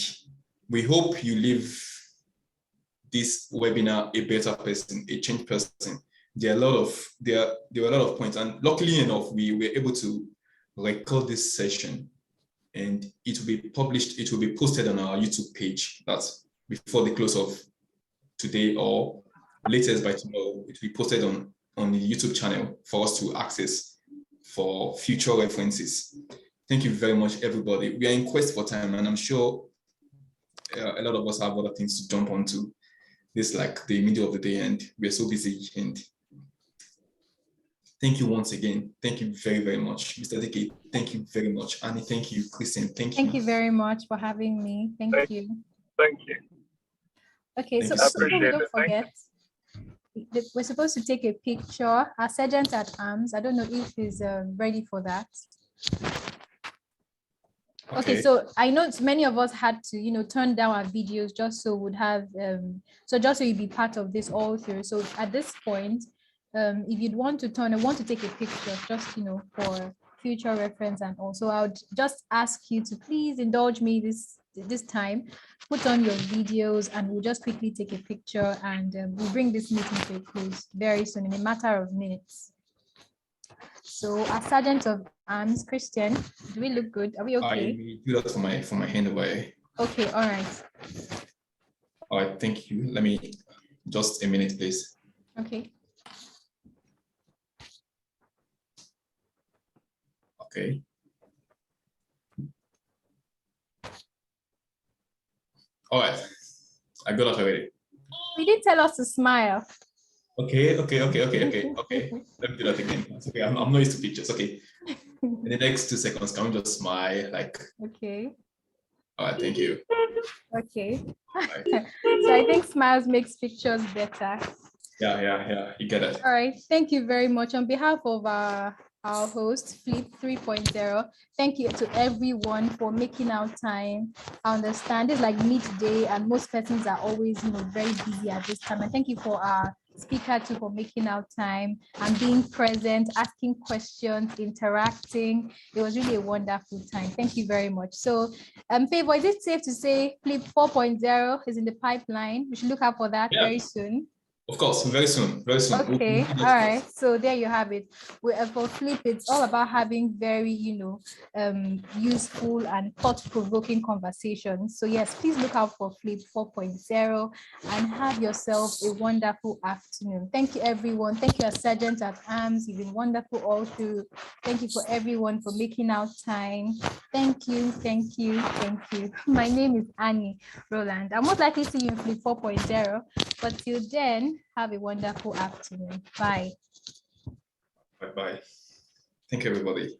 we hope you leave this webinar a better person, a changed person. There were a lot of points, and luckily enough, we were able to record this session, and it will be published. It will be posted on our YouTube page. That's before the close of today, or latest by tomorrow. It will be posted on the YouTube channel for us to access for future references. Thank you very much, everybody. We are in quest for time, and I'm sure a lot of us have other things to jump onto. This like the middle of the day, and we're so busy. And thank you once again. Thank you very, very much, Mr. Dike. Thank you very much, Annie. Thank you, Christian. Thank you. Thank you very much for having me. Thank you. Thank you. Okay, Thank so you. don't forget, we're supposed to take a picture. Our sergeant at arms, I don't know if he's ready for that. Okay, so I know many of us had to, turn down our videos just so would have, just so you'd be part of this all through. So at this point, if you'd want to take a picture, just, for future reference, and also I would just ask you to please indulge me this time, put on your videos, and we'll just quickly take a picture, and we'll bring this meeting to a close very soon in a matter of minutes. So our Sergeant of Arms, Christian, do we look good? Are we okay? I do that for my hand away. Okay, all right. All right, thank you. Let me just a minute, please. Okay. Okay. All right, I got that already. You didn't tell us to smile. Okay. Let me do that again. It's okay. I'm not used to pictures. Okay. In the next 2 seconds, can we just smile? Okay. All right, thank you. Okay. Right. So I think smiles makes pictures better. Yeah. You get it. All right. Thank you very much. On behalf of our host, Flippp 3.0, thank you to everyone for making our time. I understand it's like midday, and most persons are always, very busy at this time. And thank you for our speaker too for making our time and being present, asking questions, interacting. It was really a wonderful time. Thank you very much. So, Favor, is it safe to say Flippp 4.0 is in the pipeline? We should look out for that very soon. Of course, very soon, very soon. Okay, all right. So there you have it. For Flippp, it's all about having very, useful and thought-provoking conversations. So yes, please look out for Flippp 4.0 and have yourself a wonderful afternoon. Thank you, everyone. Thank you, Sergeant at Arms. You've been wonderful all through. Thank you for everyone for making out time. Thank you, thank you, thank you. My name is Annie Roland. I'm most likely to see you in Flippp 4.0, but till then, have a wonderful afternoon. Bye. Bye-bye. Thank you, everybody.